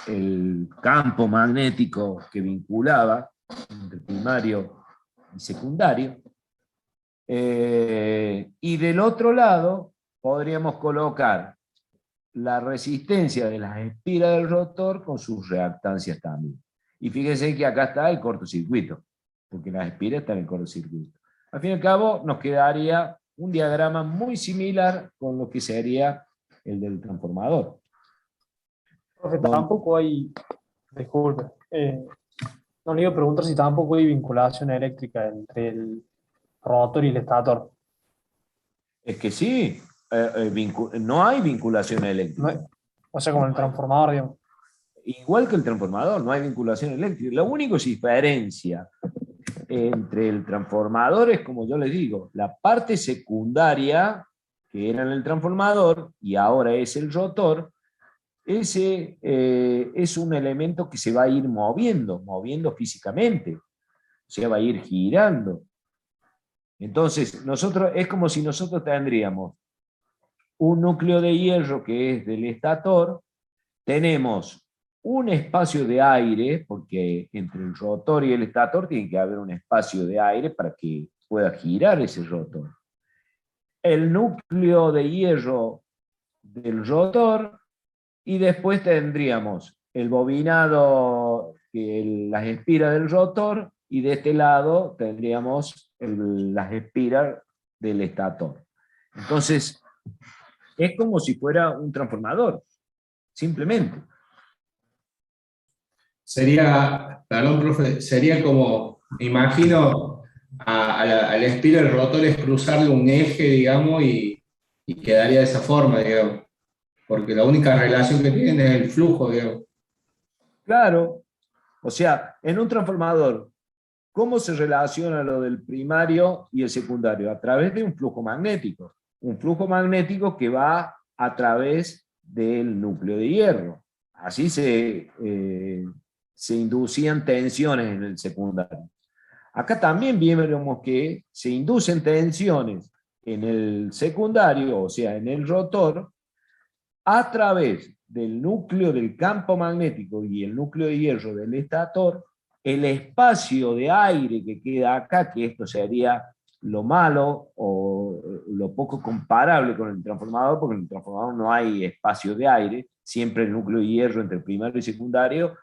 el campo magnético que vinculaba entre primario y secundario. Y del otro lado podríamos colocar la resistencia de las espiras del rotor con sus reactancias también. Y fíjense que acá está el cortocircuito, porque las espiras están en el cortocircuito. Al fin y al cabo nos quedaría un diagrama muy similar con lo que sería el del transformador. Profe, tampoco hay, disculpe, no le iba a preguntar si tampoco hay vinculación eléctrica entre el rotor y el estator. Es que sí, no hay vinculación No eléctrica. hay- o sea, como el transformador, digamos. igual que el transformador, no hay vinculación eléctrica. Lo único que se diferencia entre el transformador es, como yo les digo, la parte secundaria, que era en el transformador, y ahora es el rotor. Ese es un elemento que se va a ir moviendo físicamente, o sea, va a ir girando. Entonces, es como si nosotros tendríamos un núcleo de hierro que es del estator, tenemos un espacio de aire, porque entre el rotor y el estator tiene que haber un espacio de aire para que pueda girar ese rotor. El núcleo de hierro del rotor, y después tendríamos el bobinado, las espiras del rotor, y de este lado tendríamos las espiras del estator. Entonces, es como si fuera un transformador, simplemente. Sería, perdón, profe, sería como, me imagino, a la espira del rotor es cruzarle un eje, digamos, y quedaría de esa forma, digamos. Porque la única relación que tienen es el flujo, digamos. Claro, o sea, en un transformador, ¿cómo se relaciona lo del primario y el secundario? A través de un flujo magnético. Un flujo magnético que va a través del núcleo de hierro. Así se inducían tensiones en el secundario. Acá también vemos que se inducen tensiones en el secundario, o sea, en el rotor, a través del núcleo del campo magnético y el núcleo de hierro del estator. El espacio de aire que queda acá, que esto sería lo malo o lo poco comparable con el transformador, porque en el transformador no hay espacio de aire, siempre el núcleo de hierro entre primario y secundario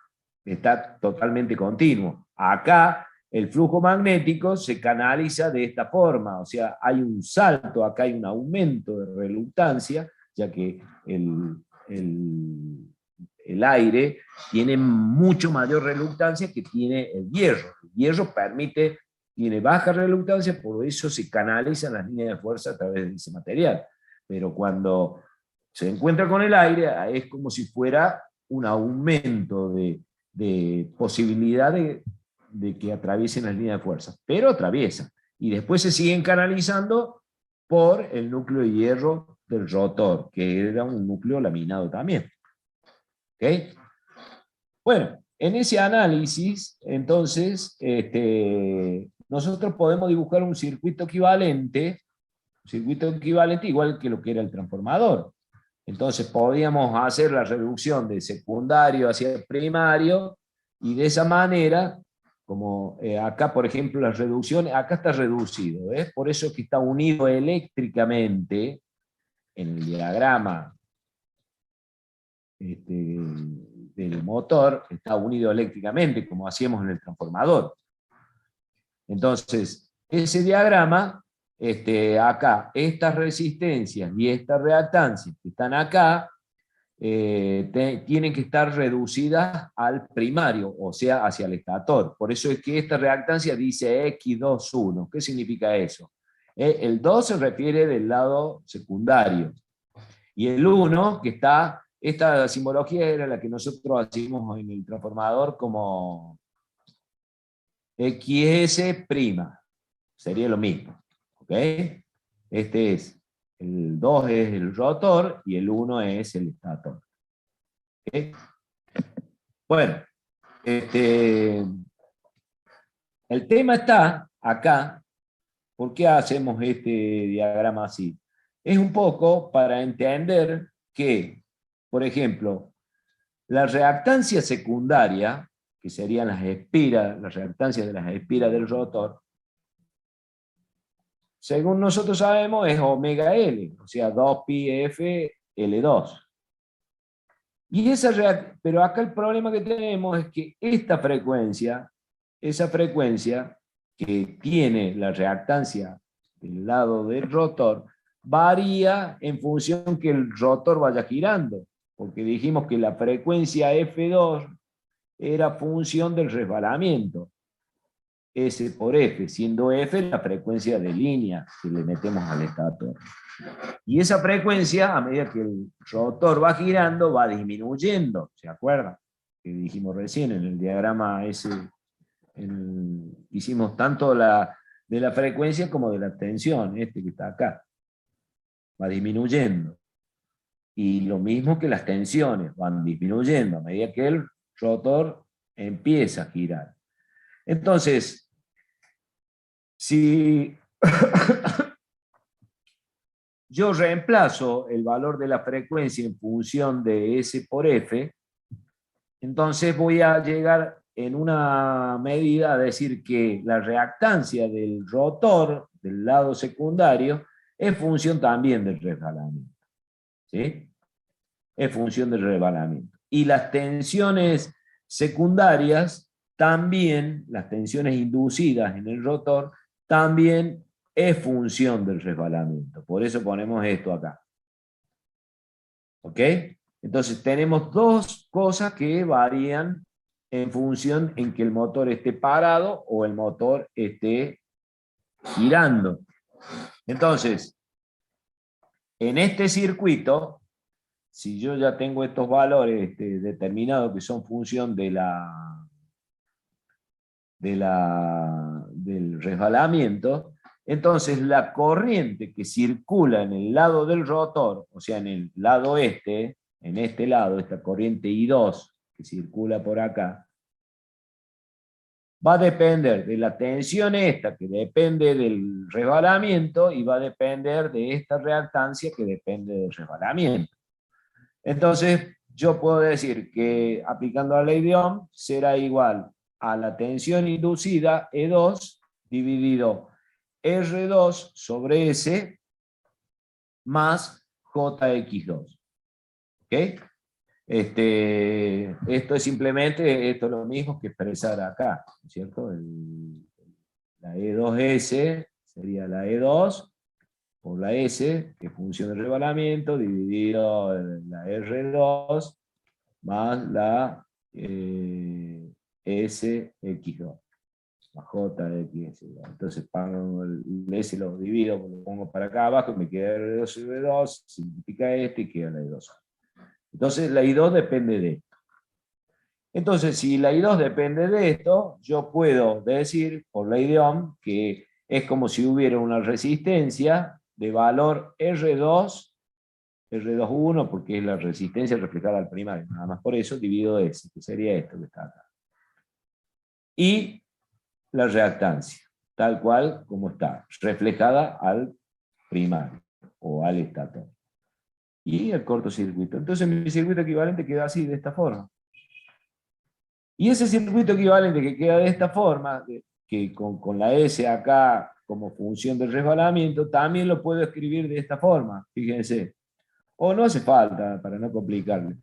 está totalmente continuo. Acá el flujo magnético se canaliza de esta forma, o sea, hay un salto, acá hay un aumento de reluctancia, ya que el aire tiene mucho mayor reluctancia que tiene el hierro. El hierro tiene baja reluctancia, por eso se canalizan las líneas de fuerza a través de ese material. Pero cuando se encuentra con el aire, es como si fuera un aumento de posibilidad de que atraviesen las líneas de fuerza. Pero atraviesan. Y después se siguen canalizando por el núcleo de hierro del rotor, que era un núcleo laminado también. ¿Okay? Bueno, en ese análisis, entonces, nosotros podemos dibujar un circuito equivalente igual que lo que era el transformador. Entonces podíamos hacer la reducción de secundario hacia primario, y de esa manera, como acá, por ejemplo, la reducción, acá está reducido, ¿ves? Por eso es que está unido eléctricamente en el diagrama del motor, está unido eléctricamente, como hacíamos en el transformador. Entonces, ese diagrama, acá, estas resistencias y estas reactancias que están acá, tienen que estar reducidas al primario, o sea, hacia el estator. Por eso es que esta reactancia dice X21. ¿Qué significa eso? El 2 se refiere del lado secundario, y el 1, que está, esta simbología era la que nosotros hacíamos en el transformador como XS', sería lo mismo. ¿Ok? El 2 es el rotor y el 1 es el estator. ¿Okay? Bueno, el tema está acá. ¿Por qué hacemos este diagrama así? Es un poco para entender que, por ejemplo, la reactancia secundaria, que serían las reactancias de las espiras del rotor, según nosotros sabemos, es omega L, o sea, 2πf L2. Pero acá el problema que tenemos es que esa frecuencia que tiene la reactancia del lado del rotor, varía en función que el rotor vaya girando, porque dijimos que la frecuencia F2 era función del resbalamiento. S por F, siendo F la frecuencia de línea que le metemos al estator. Y esa frecuencia, a medida que el rotor va girando, va disminuyendo, ¿se acuerdan? que dijimos recién, en el diagrama ese, hicimos tanto de la frecuencia como de la tensión, este que está acá. Va disminuyendo. Y lo mismo que las tensiones van disminuyendo a medida que el rotor empieza a girar. Entonces, si yo reemplazo el valor de la frecuencia en función de S por F, entonces voy a llegar en una medida a decir que la reactancia del rotor del lado secundario es función también del resbalamiento. ¿Sí? Es función del resbalamiento. Y las tensiones secundarias también, las tensiones inducidas en el rotor, también es función del resbalamiento. Por eso ponemos esto acá. ¿Ok? Entonces tenemos dos cosas que varían en función en que el motor esté parado o el motor esté girando. Entonces, en este circuito, si yo ya tengo estos valores determinados que son función del resbalamiento, entonces la corriente que circula en el lado del rotor, o sea, en el lado este, en este lado, esta corriente I2 que circula por acá, va a depender de la tensión esta, que depende del resbalamiento, y va a depender de esta reactancia, que depende del resbalamiento. Entonces, yo puedo decir que aplicando la ley de Ohm será igual a la tensión inducida E2 dividido R2 sobre S más JX2. ¿Ok? Esto es simplemente, esto es lo mismo que expresar acá, ¿no es cierto? La E2S sería la E2 por la S, que es función del resbalamiento, dividido la R2 más la SX2, más JX2. Entonces pongo el S, lo divido, lo pongo para acá abajo, y me queda R2 sobre 2, simplifica este y queda la I2. Entonces la I2 depende de esto. Entonces, si la I2 depende de esto, yo puedo decir, por ley de Ohm, que es como si hubiera una resistencia de valor R2, R21, porque es la resistencia reflejada al primario, nada más por eso, dividido S, que sería esto que está acá. Y la reactancia, tal cual como está, reflejada al primario, o al estator. Y el cortocircuito. Entonces mi circuito equivalente queda así, de esta forma. Y ese circuito equivalente que queda de esta forma, que con la S acá como función del resbalamiento, también lo puedo escribir de esta forma, fíjense. O no hace falta, para no complicarle.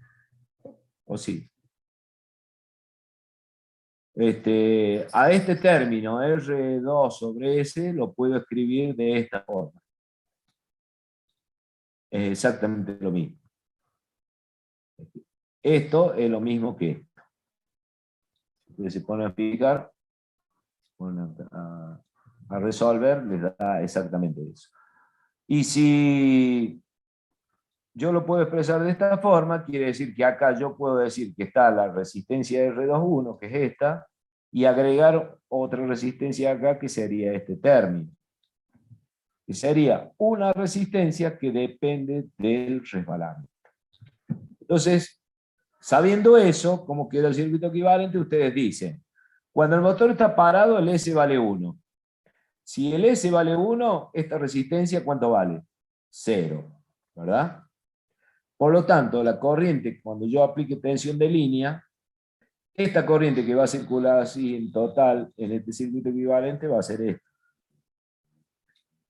O sí. A este término, R2 sobre S, lo puedo escribir de esta forma. Es exactamente lo mismo. Esto es lo mismo que esto. Ustedes se ponen a explicar, se ponen a resolver, les da exactamente eso. Y si yo lo puedo expresar de esta forma, quiere decir que acá yo puedo decir que está la resistencia R21, que es esta, y agregar otra resistencia acá, que sería este término. Que sería una resistencia que depende del resbalamiento. Entonces, sabiendo eso, cómo queda el circuito equivalente, ustedes dicen, cuando el motor está parado, el S vale 1. Si el S vale 1, esta resistencia, ¿cuánto vale? 0, ¿verdad? Por lo tanto, la corriente, cuando yo aplique tensión de línea, esta corriente que va a circular así en total en este circuito equivalente va a ser esta.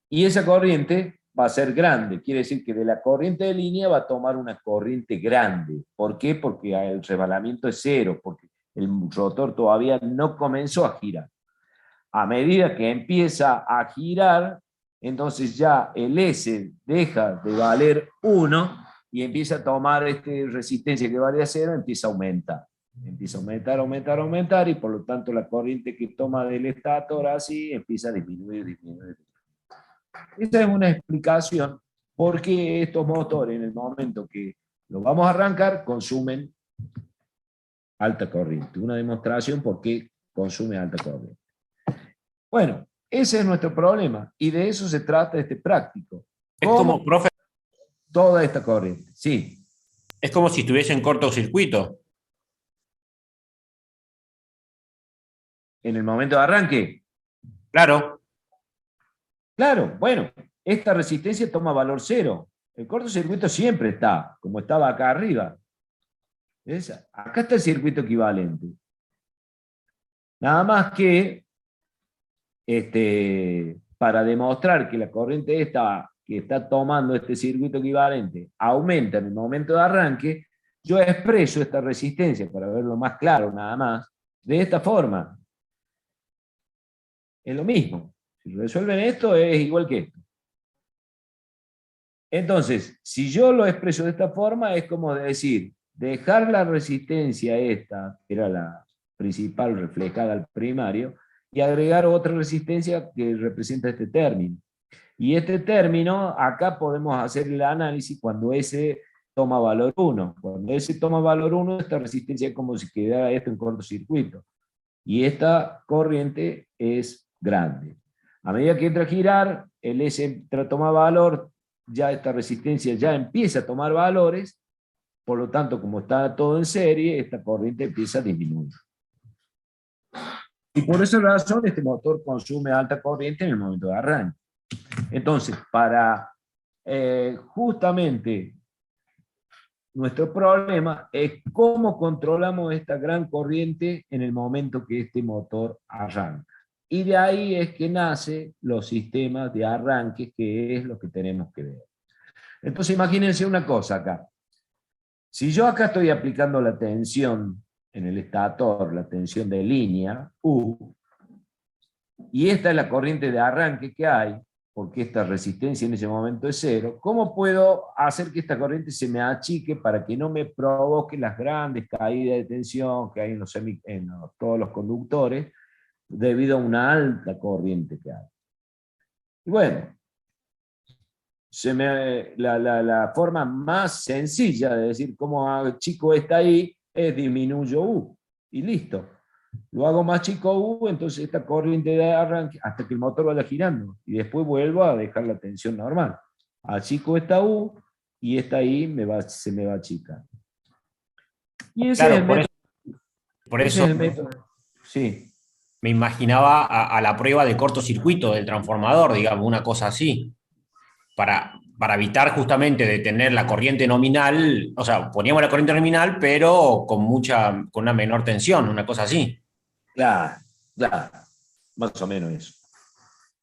Y esa corriente va a ser grande, quiere decir que de la corriente de línea va a tomar una corriente grande. ¿Por qué? Porque el resbalamiento es 0, porque el rotor todavía no comenzó a girar. A medida que empieza a girar, entonces ya el S deja de valer 1 y empieza a tomar resistencia que valía 0, empieza a aumentar. Empieza a aumentar, aumentar, aumentar, y por lo tanto la corriente que toma del estator así empieza a disminuir, disminuir. Esa es una explicación por qué estos motores, en el momento que los vamos a arrancar, consumen alta corriente. Una demostración por qué consume alta corriente. Bueno, ese es nuestro problema, y de eso se trata este práctico. Es como, profe, Toda esta corriente, sí. es como si estuviese en cortocircuito. En el momento de arranque, Claro. claro, bueno, esta resistencia toma valor cero. El cortocircuito siempre está, como estaba acá arriba. ¿Ves? Acá está el circuito equivalente. Nada más que para demostrar que la corriente esta que está tomando este circuito equivalente aumenta en el momento de arranque, yo expreso esta resistencia, para verlo más claro nada más, de esta forma. Es lo mismo. Si resuelven esto, es igual que esto. Entonces, si yo lo expreso de esta forma, es como decir, dejar la resistencia esta, que era la principal reflejada al primario, y agregar otra resistencia que representa este término. Y este término, acá podemos hacer el análisis cuando ese toma valor 1. Cuando ese toma valor 1, esta resistencia es como si quedara esto en cortocircuito. Y esta corriente es grande. A medida que entra a girar, el S toma valor, ya esta resistencia ya empieza a tomar valores, por lo tanto, como está todo en serie, esta corriente empieza a disminuir. Y por esa razón, este motor consume alta corriente en el momento de arranque. Entonces, para justamente nuestro problema es cómo controlamos esta gran corriente en el momento que este motor arranca. Y de ahí es que nacen los sistemas de arranque, que es lo que tenemos que ver. Entonces, imagínense una cosa acá. Si yo acá estoy aplicando la tensión en el estator, la tensión de línea, U, y esta es la corriente de arranque que hay, porque esta resistencia en ese momento es cero, ¿cómo puedo hacer que esta corriente se me achique para que no me provoque las grandes caídas de tensión que hay en todos los conductores debido a una alta corriente que hay? Y bueno, la forma más sencilla de decir cómo achico está ahí es disminuyo U, y listo. Lo hago más chico U, entonces esta corriente de arranque, hasta que el motor vaya girando, y después vuelvo a dejar la tensión normal. Achico esta U, y esta ahí se me va a achicar. Y ese Claro, es el método. por Ese eso es el método. Sí. me imaginaba a la prueba de cortocircuito del transformador, digamos, una cosa así, para evitar justamente de tener la corriente nominal, o sea, poníamos la corriente nominal, pero con una menor tensión, una cosa así. Claro, claro. Más o menos eso.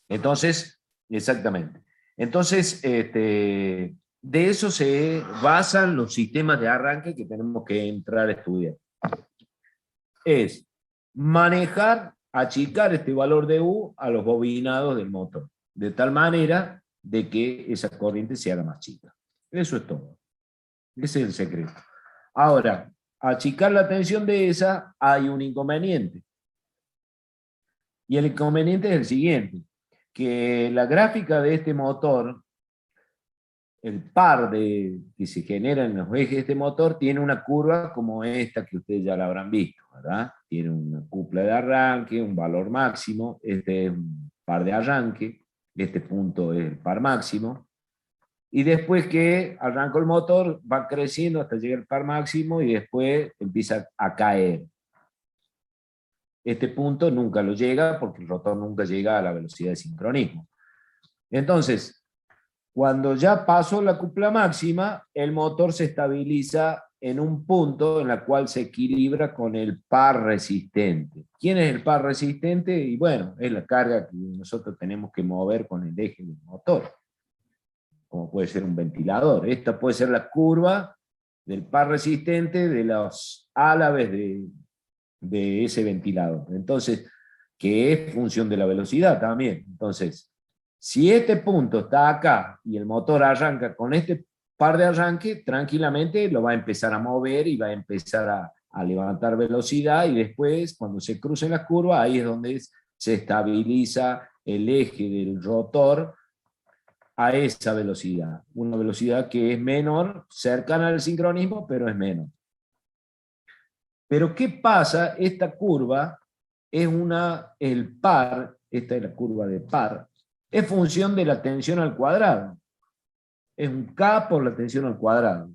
Entonces, exactamente. Entonces, de eso se basan los sistemas de arranque que tenemos que entrar a estudiar. Es manejar, achicar este valor de U a los bobinados del motor, de tal manera de que esa corriente se haga más chica. Eso es todo. Ese es el secreto. Ahora, achicar la tensión de esa, hay un inconveniente. Y el inconveniente es el siguiente, que la gráfica de este motor, el par que se genera en los ejes de este motor, tiene una curva como esta que ustedes ya la habrán visto, ¿verdad? Tiene una cupla de arranque, un valor máximo, este es un par de arranque, este punto es el par máximo, y después que arranca el motor va creciendo hasta llegar al par máximo y después empieza a caer. Este punto nunca lo llega porque el rotor nunca llega a la velocidad de sincronismo. Entonces, cuando ya pasó la cupla máxima, el motor se estabiliza en un punto en el cual se equilibra con el par resistente. ¿Quién es el par resistente? Y bueno, es la carga que nosotros tenemos que mover con el eje del motor, como puede ser un ventilador. Esta puede ser la curva del par resistente de los álabes de ese ventilador. Entonces, que es función de la velocidad también. Entonces, si este punto está acá y el motor arranca con este par de arranque, tranquilamente lo va a empezar a mover y va a empezar a levantar velocidad, y después, cuando se crucen las curvas, ahí es donde se estabiliza el eje del rotor a esa velocidad. Una velocidad que es menor, cercana al sincronismo, pero es menor. Pero ¿qué pasa? Esta curva es el par, esta es la curva de par, es función de la tensión al cuadrado. Es un K por la tensión al cuadrado.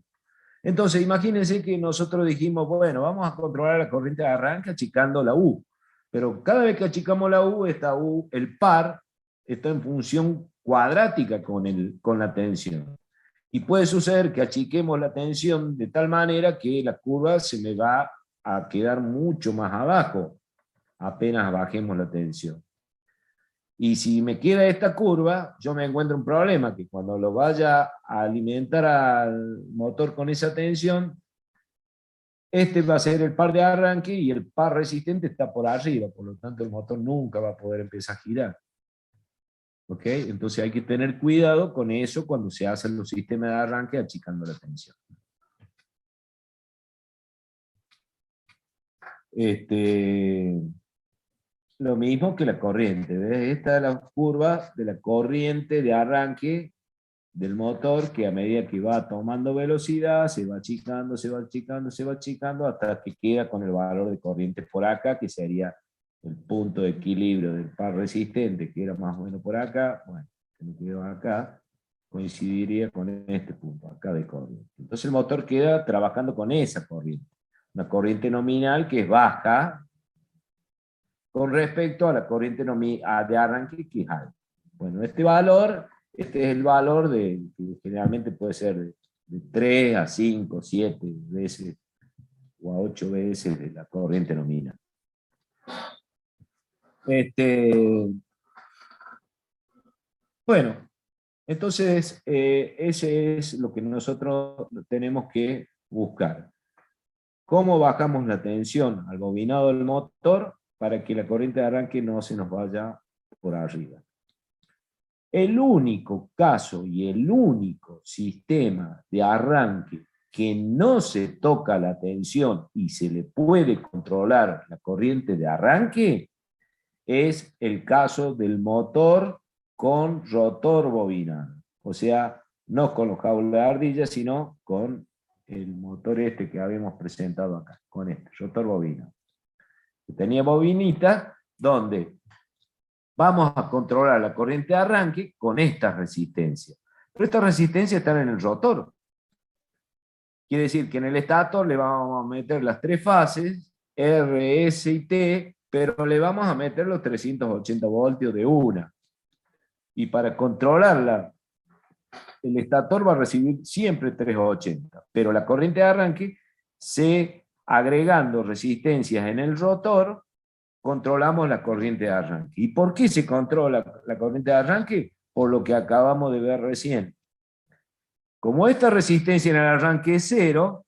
Entonces, imagínense que nosotros dijimos, bueno, vamos a controlar la corriente de arranque achicando la U. Pero cada vez que achicamos la U, esta U, el par, está en función cuadrática con la tensión. Y puede suceder que achiquemos la tensión de tal manera que la curva se me va a quedar mucho más abajo, apenas bajemos la tensión. Y si me queda esta curva, yo me encuentro un problema, que cuando lo vaya a alimentar al motor con esa tensión, este va a ser el par de arranque y el par resistente está por arriba, por lo tanto el motor nunca va a poder empezar a girar. ¿Ok? Entonces hay que tener cuidado con eso cuando se hacen los sistemas de arranque achicando la tensión. Lo mismo que la corriente. ¿Ves? Esta es la curva de la corriente de arranque del motor, que a medida que va tomando velocidad se va achicando, se va achicando, se va achicando, hasta que queda con el valor de corriente por acá, que sería el punto de equilibrio del par resistente, que era más o menos por acá. Bueno, que me quedó acá, coincidiría con este punto acá de corriente. Entonces el motor queda trabajando con esa corriente, una corriente nominal que es baja con respecto a la corriente de arranque, que es alta. Bueno, este es el valor que generalmente puede ser de 3 a 5, 7 veces o a 8 veces de la corriente nominal. Bueno, entonces ese es lo que nosotros tenemos que buscar. ¿Cómo bajamos la tensión al bobinado del motor para que la corriente de arranque no se nos vaya por arriba? El único caso y el único sistema de arranque que no se toca la tensión y se le puede controlar la corriente de arranque es el caso del motor con rotor bobinado. O sea, no con los jaulas de ardilla, sino con el motor este que habíamos presentado acá, con este, rotor bobinado. Tenía bobinita donde vamos a controlar la corriente de arranque con esta resistencia. Pero estas resistencias están en el rotor. Quiere decir que en el estator le vamos a meter las tres fases, R, S y T, pero le vamos a meter los 380 voltios de una. Y para controlarla, el estator va a recibir siempre 380, pero la corriente de arranque, agregando resistencias en el rotor, controlamos la corriente de arranque. ¿Y por qué se controla la corriente de arranque? Por lo que acabamos de ver recién. Como esta resistencia en el arranque es cero,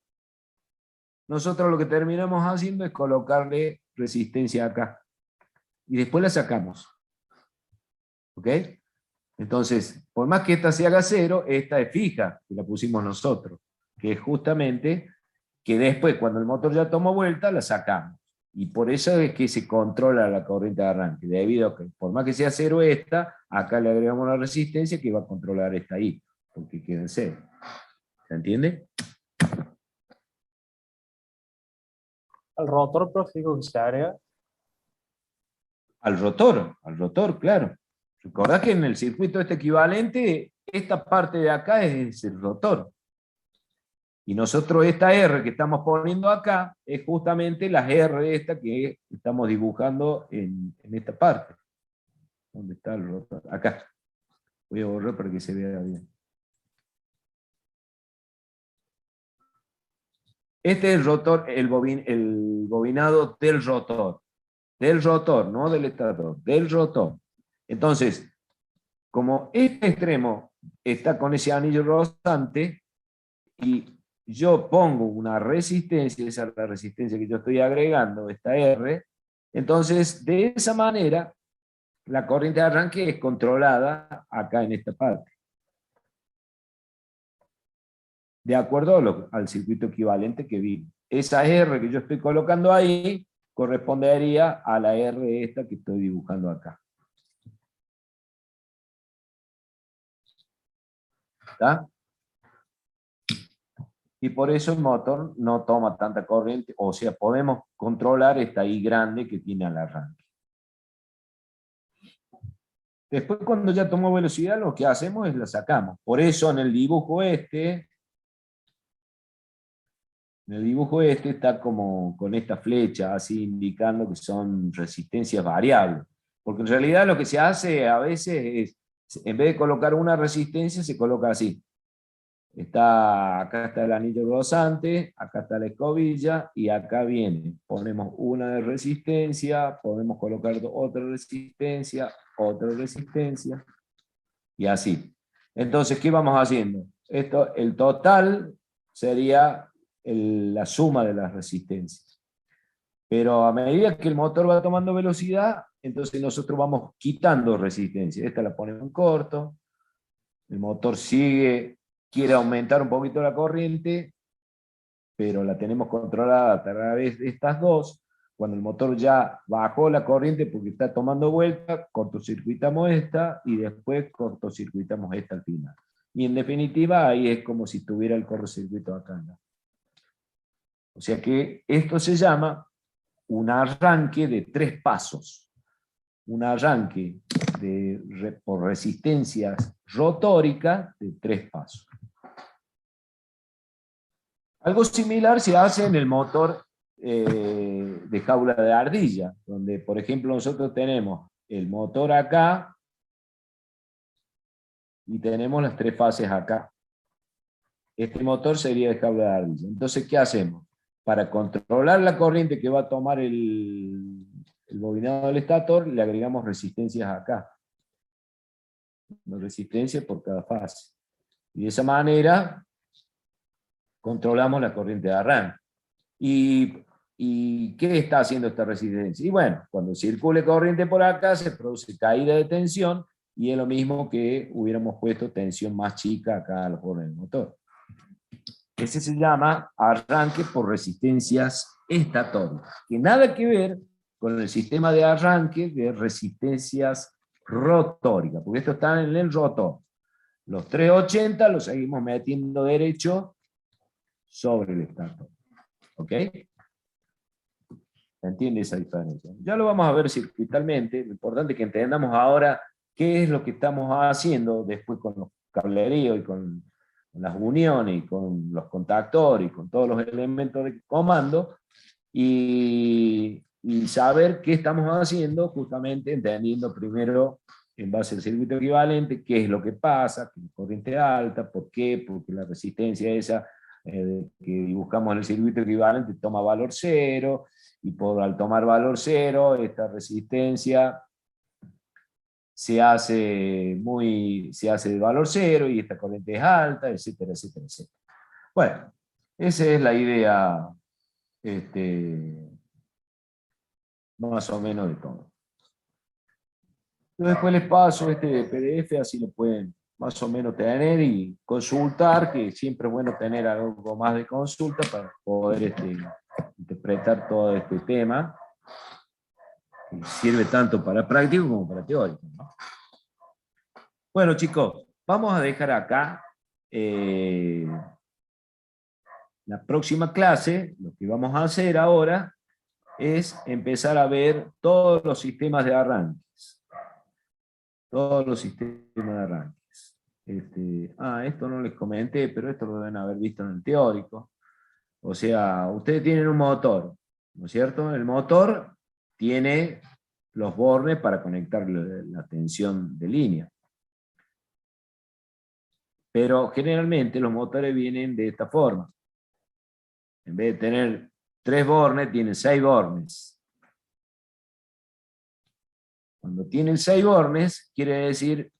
nosotros lo que terminamos haciendo es colocarle resistencia acá. Y después la sacamos. ¿Ok? Entonces, por más que esta se haga cero, esta es fija, que la pusimos nosotros. Que es justamente que después, cuando el motor ya tomó vuelta, la sacamos. Y por eso es que se controla la corriente de arranque, debido a que por más que sea cero esta, acá le agregamos la resistencia que va a controlar esta ahí, porque queda en cero. ¿Se entiende? Al rotor, profe, digo que se agrega. Al rotor, claro. Recordad que en el circuito este equivalente, esta parte de acá es el rotor. Y nosotros esta R que estamos poniendo acá es justamente las R esta que estamos dibujando en esta parte. ¿Dónde está el rotor? Acá. Voy a borrar para que se vea bien. Este es el rotor, el bobinado del rotor. Del rotor, no del estator, del rotor. Entonces, como este extremo está con ese anillo rozante y yo pongo una resistencia, esa es la resistencia que yo estoy agregando, esta R, entonces de esa manera la corriente de arranque es controlada acá en esta parte. De acuerdo al circuito equivalente que vi. Esa R que yo estoy colocando ahí correspondería a la R esta que estoy dibujando acá. ¿Está? y por eso el motor no toma tanta corriente, o sea, podemos controlar esta I grande que tiene al arranque. Después, cuando ya tomó velocidad, lo que hacemos es la sacamos. Por eso en el dibujo este está como con esta flecha, así indicando que son resistencias variables. Porque en realidad lo que se hace a veces es, en vez de colocar una resistencia, se coloca así. Acá está el anillo glosante, acá está la escobilla, y acá viene. Ponemos una de resistencia, podemos colocar otra resistencia, y así. Entonces, ¿qué vamos haciendo? El total sería la suma de las resistencias. Pero a medida que el motor va tomando velocidad, entonces nosotros vamos quitando resistencia. Esta la ponemos en corto, el motor quiere aumentar un poquito la corriente, pero la tenemos controlada a través de estas dos. Cuando el motor ya bajó la corriente porque está tomando vuelta, cortocircuitamos esta y después cortocircuitamos esta al final. Y en definitiva, ahí es como si tuviera el cortocircuito acá, ¿no? O sea que esto se llama un arranque de 3 pasos. Un arranque por resistencias rotóricas de 3 pasos. Algo similar se hace en el motor de jaula de ardilla, donde por ejemplo nosotros tenemos el motor acá y tenemos las 3 fases acá. Este motor sería de jaula de ardilla. Entonces, ¿qué hacemos? Para controlar la corriente que va a tomar el bobinado del estator, le agregamos resistencias acá. Una resistencia por cada fase. Y de esa manera controlamos la corriente de arranque. ¿Y qué está haciendo esta resistencia? Y bueno, cuando circule corriente por acá, se produce caída de tensión, y es lo mismo que hubiéramos puesto tensión más chica acá a los bordes del motor. Ese se llama arranque por resistencias estatóricas, que nada que ver con el sistema de arranque de resistencias rotóricas, porque esto está en el rotor. Los 380 los seguimos metiendo derecho sobre el estator. ¿Ok? ¿Se entiende esa diferencia? Ya lo vamos a ver circuitalmente. Lo importante es que entendamos ahora qué es lo que estamos haciendo después con los cableríos y con las uniones y con los contactores y con todos los elementos de comando, y saber qué estamos haciendo, justamente entendiendo primero en base al circuito equivalente qué es lo que pasa, que es corriente alta, ¿por qué? Porque la resistencia esa que buscamos en el circuito equivalente toma valor 0, y al tomar valor 0, esta resistencia se hace de valor 0, y esta corriente es alta, etcétera, etcétera, etcétera. Bueno, esa es la idea más o menos de todo. Yo después les paso este PDF, así lo pueden más o menos tener y consultar, que siempre es bueno tener algo más de consulta para poder interpretar todo este tema, que sirve tanto para práctico como para teórico, ¿no? Bueno, chicos, vamos a dejar acá la próxima clase. Lo que vamos a hacer ahora es empezar a ver todos los sistemas de arranques. Todos los sistemas de arranques. Esto no les comenté, pero esto lo deben haber visto en el teórico. O sea, ustedes tienen un motor, ¿no es cierto? El motor tiene los bornes para conectar la tensión de línea. Pero generalmente los motores vienen de esta forma. En vez de tener 3 bornes, tienen 6 bornes. Cuando tienen 6 bornes, quiere decir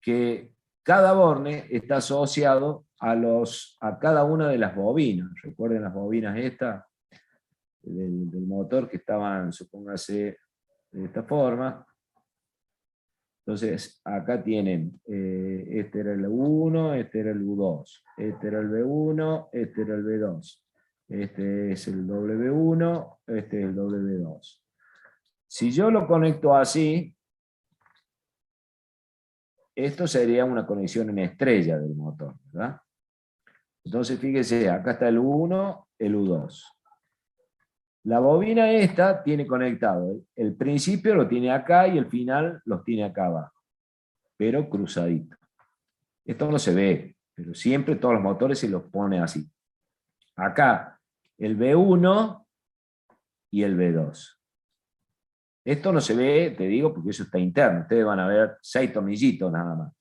que cada borne está asociado a cada una de las bobinas. Recuerden las bobinas estas del motor que estaban, supóngase, de esta forma. Entonces, acá tienen, este era el U1, este era el U2, este era el B1, este era el B2, este es el W1, este es el W2. Si yo lo conecto así, esto sería una conexión en estrella del motor, ¿verdad? Entonces, fíjese, acá está el U1, el U2. La bobina esta tiene conectado, el principio lo tiene acá y el final los tiene acá abajo, pero cruzadito. Esto no se ve, pero siempre todos los motores se los pone así. Acá, el B1 y el B2. Esto no se ve, te digo, porque eso está interno. Ustedes van a ver 6 tornillitos nada más.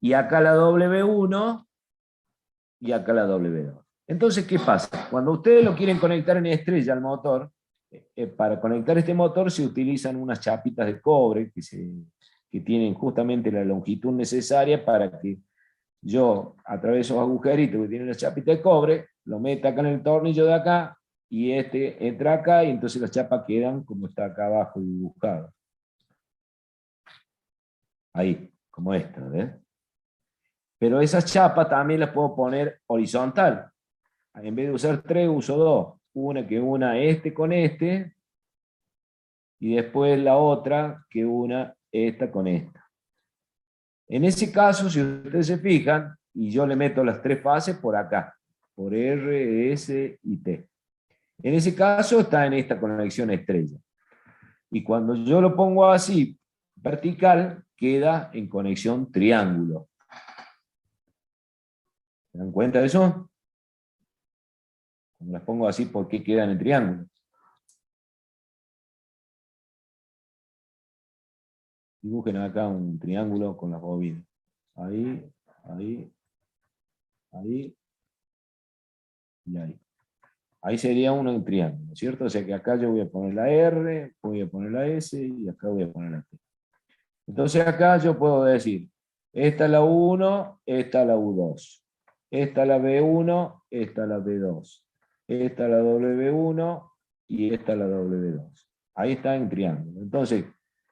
Y acá la W1 y acá la W2. Entonces, ¿qué pasa? Cuando ustedes lo quieren conectar en estrella al motor, para conectar este motor se utilizan unas chapitas de cobre que tienen justamente la longitud necesaria para que yo, a través de esos agujeritos que tienen la chapita de cobre, lo meta acá en el tornillo de acá, y este entra acá, y entonces las chapas quedan como está acá abajo dibujado. Ahí, como esta, ¿ves? Pero esas chapas también las puedo poner horizontal. En vez de usar 3, uso 2. Una que una este con este, y después la otra que una esta con esta. En ese caso, si ustedes se fijan, y yo le meto las 3 fases por acá, por R, S y T. En ese caso está en esta conexión estrella. Y cuando yo lo pongo así, vertical, queda en conexión triángulo. ¿Se dan cuenta de eso? Cuando las pongo así, ¿por qué quedan en triángulo? Dibujen acá un triángulo con las bobinas. Ahí, ahí, ahí y ahí. Ahí sería uno en triángulo, ¿cierto? O sea que acá yo voy a poner la R, voy a poner la S y acá voy a poner la T. Entonces acá yo puedo decir, esta es la U1, esta es la U2. Esta es la B1, esta es la B2. Esta es la W1 y esta es la W2. Ahí está en triángulo. Entonces,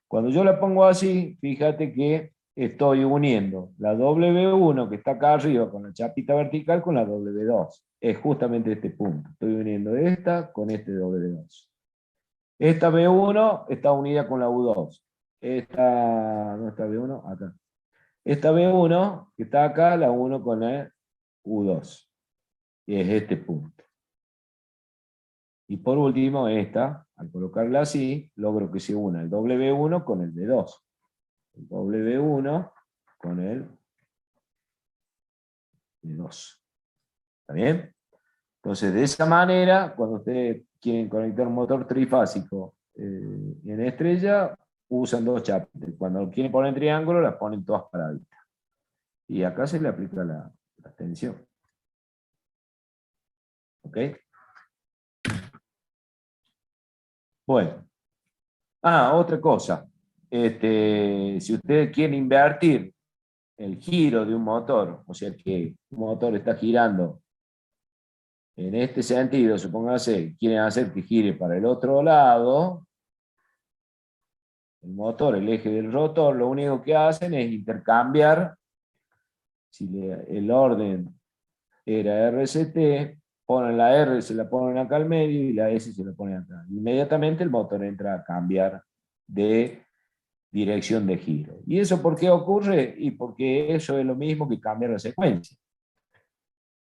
cuando yo la pongo así, fíjate que estoy uniendo la W1 que está acá arriba con la chapita vertical con la W2. Es justamente este punto. Estoy uniendo esta con este W2. Esta B1 está unida con la U2. Esta, ¿no está B1? Acá. Esta B1 que está acá, la uno con la U2. Y es este punto. Y por último, esta, al colocarla así, logro que se una el W1 con el B2. El W1 con el B2. ¿Está bien? Entonces, de esa manera, cuando ustedes quieren conectar un motor trifásico en estrella, usan 2 chapitas. Cuando lo quieren poner en triángulo, las ponen todas paraditas. Y acá se le aplica la tensión. ¿Ok? Bueno. Otra cosa. Si ustedes quieren invertir el giro de un motor, o sea que un motor está girando en este sentido, supóngase, quieren hacer que gire para el otro lado, el motor, el eje del rotor, lo único que hacen es intercambiar, si el orden era RCT, ponen la R, se la ponen acá al medio, y la S se la ponen acá. Inmediatamente el motor entra a cambiar de dirección de giro. ¿Y eso por qué ocurre? Y porque eso es lo mismo que cambiar la secuencia.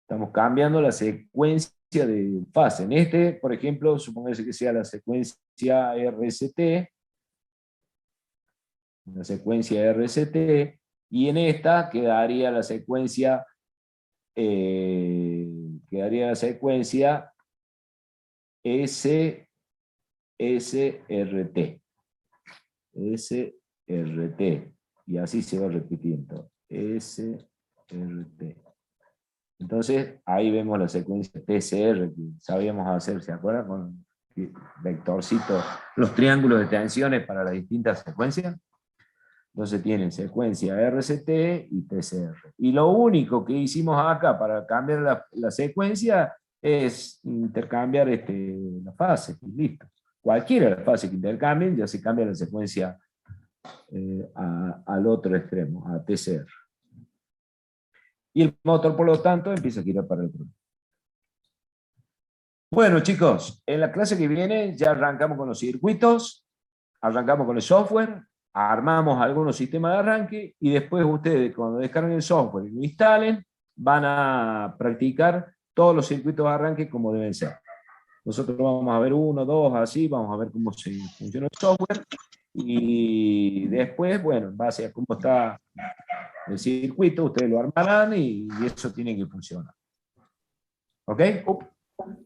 Estamos cambiando la secuencia de fase. En este, por ejemplo, supongamos que sea la secuencia RCT, la secuencia RCT, y en esta quedaría la secuencia SRT. SRT. Y así se va repitiendo. SRT. Entonces, ahí vemos la secuencia TCR que sabíamos hacer, ¿se acuerdan? Con vectorcito, los triángulos de tensiones para las distintas secuencias. Entonces tienen secuencia RCT y TCR. Y lo único que hicimos acá para cambiar la secuencia es intercambiar la fase, y listo. Cualquiera de las fases que intercambien, ya se cambia la secuencia al otro extremo, a TCR. Y el motor, por lo tanto, empieza a girar para el otro. Bueno, chicos, en la clase que viene ya arrancamos con los circuitos, arrancamos con el software, armamos algunos sistemas de arranque, y después ustedes, cuando descarguen el software y lo instalen, van a practicar todos los circuitos de arranque como deben ser. Nosotros vamos a ver 1, 2, así, vamos a ver cómo se funciona el software, y después, bueno, en base a cómo está el circuito, ustedes lo armarán y eso tiene que funcionar. ¿Ok?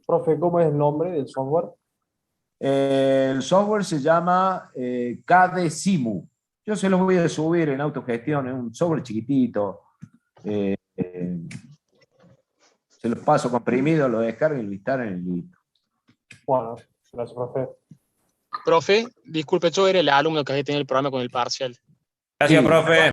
Profe, ¿cómo es el nombre del software? El software se llama KDSIMU. Yo se los voy a subir en autogestión, es un software chiquitito. Se los paso comprimido, lo descargan y lo instalan en el listo. Bueno, gracias, profe. Profe, disculpe, yo era el alumno que había tenido el problema con el parcial. Gracias, Sí. profe.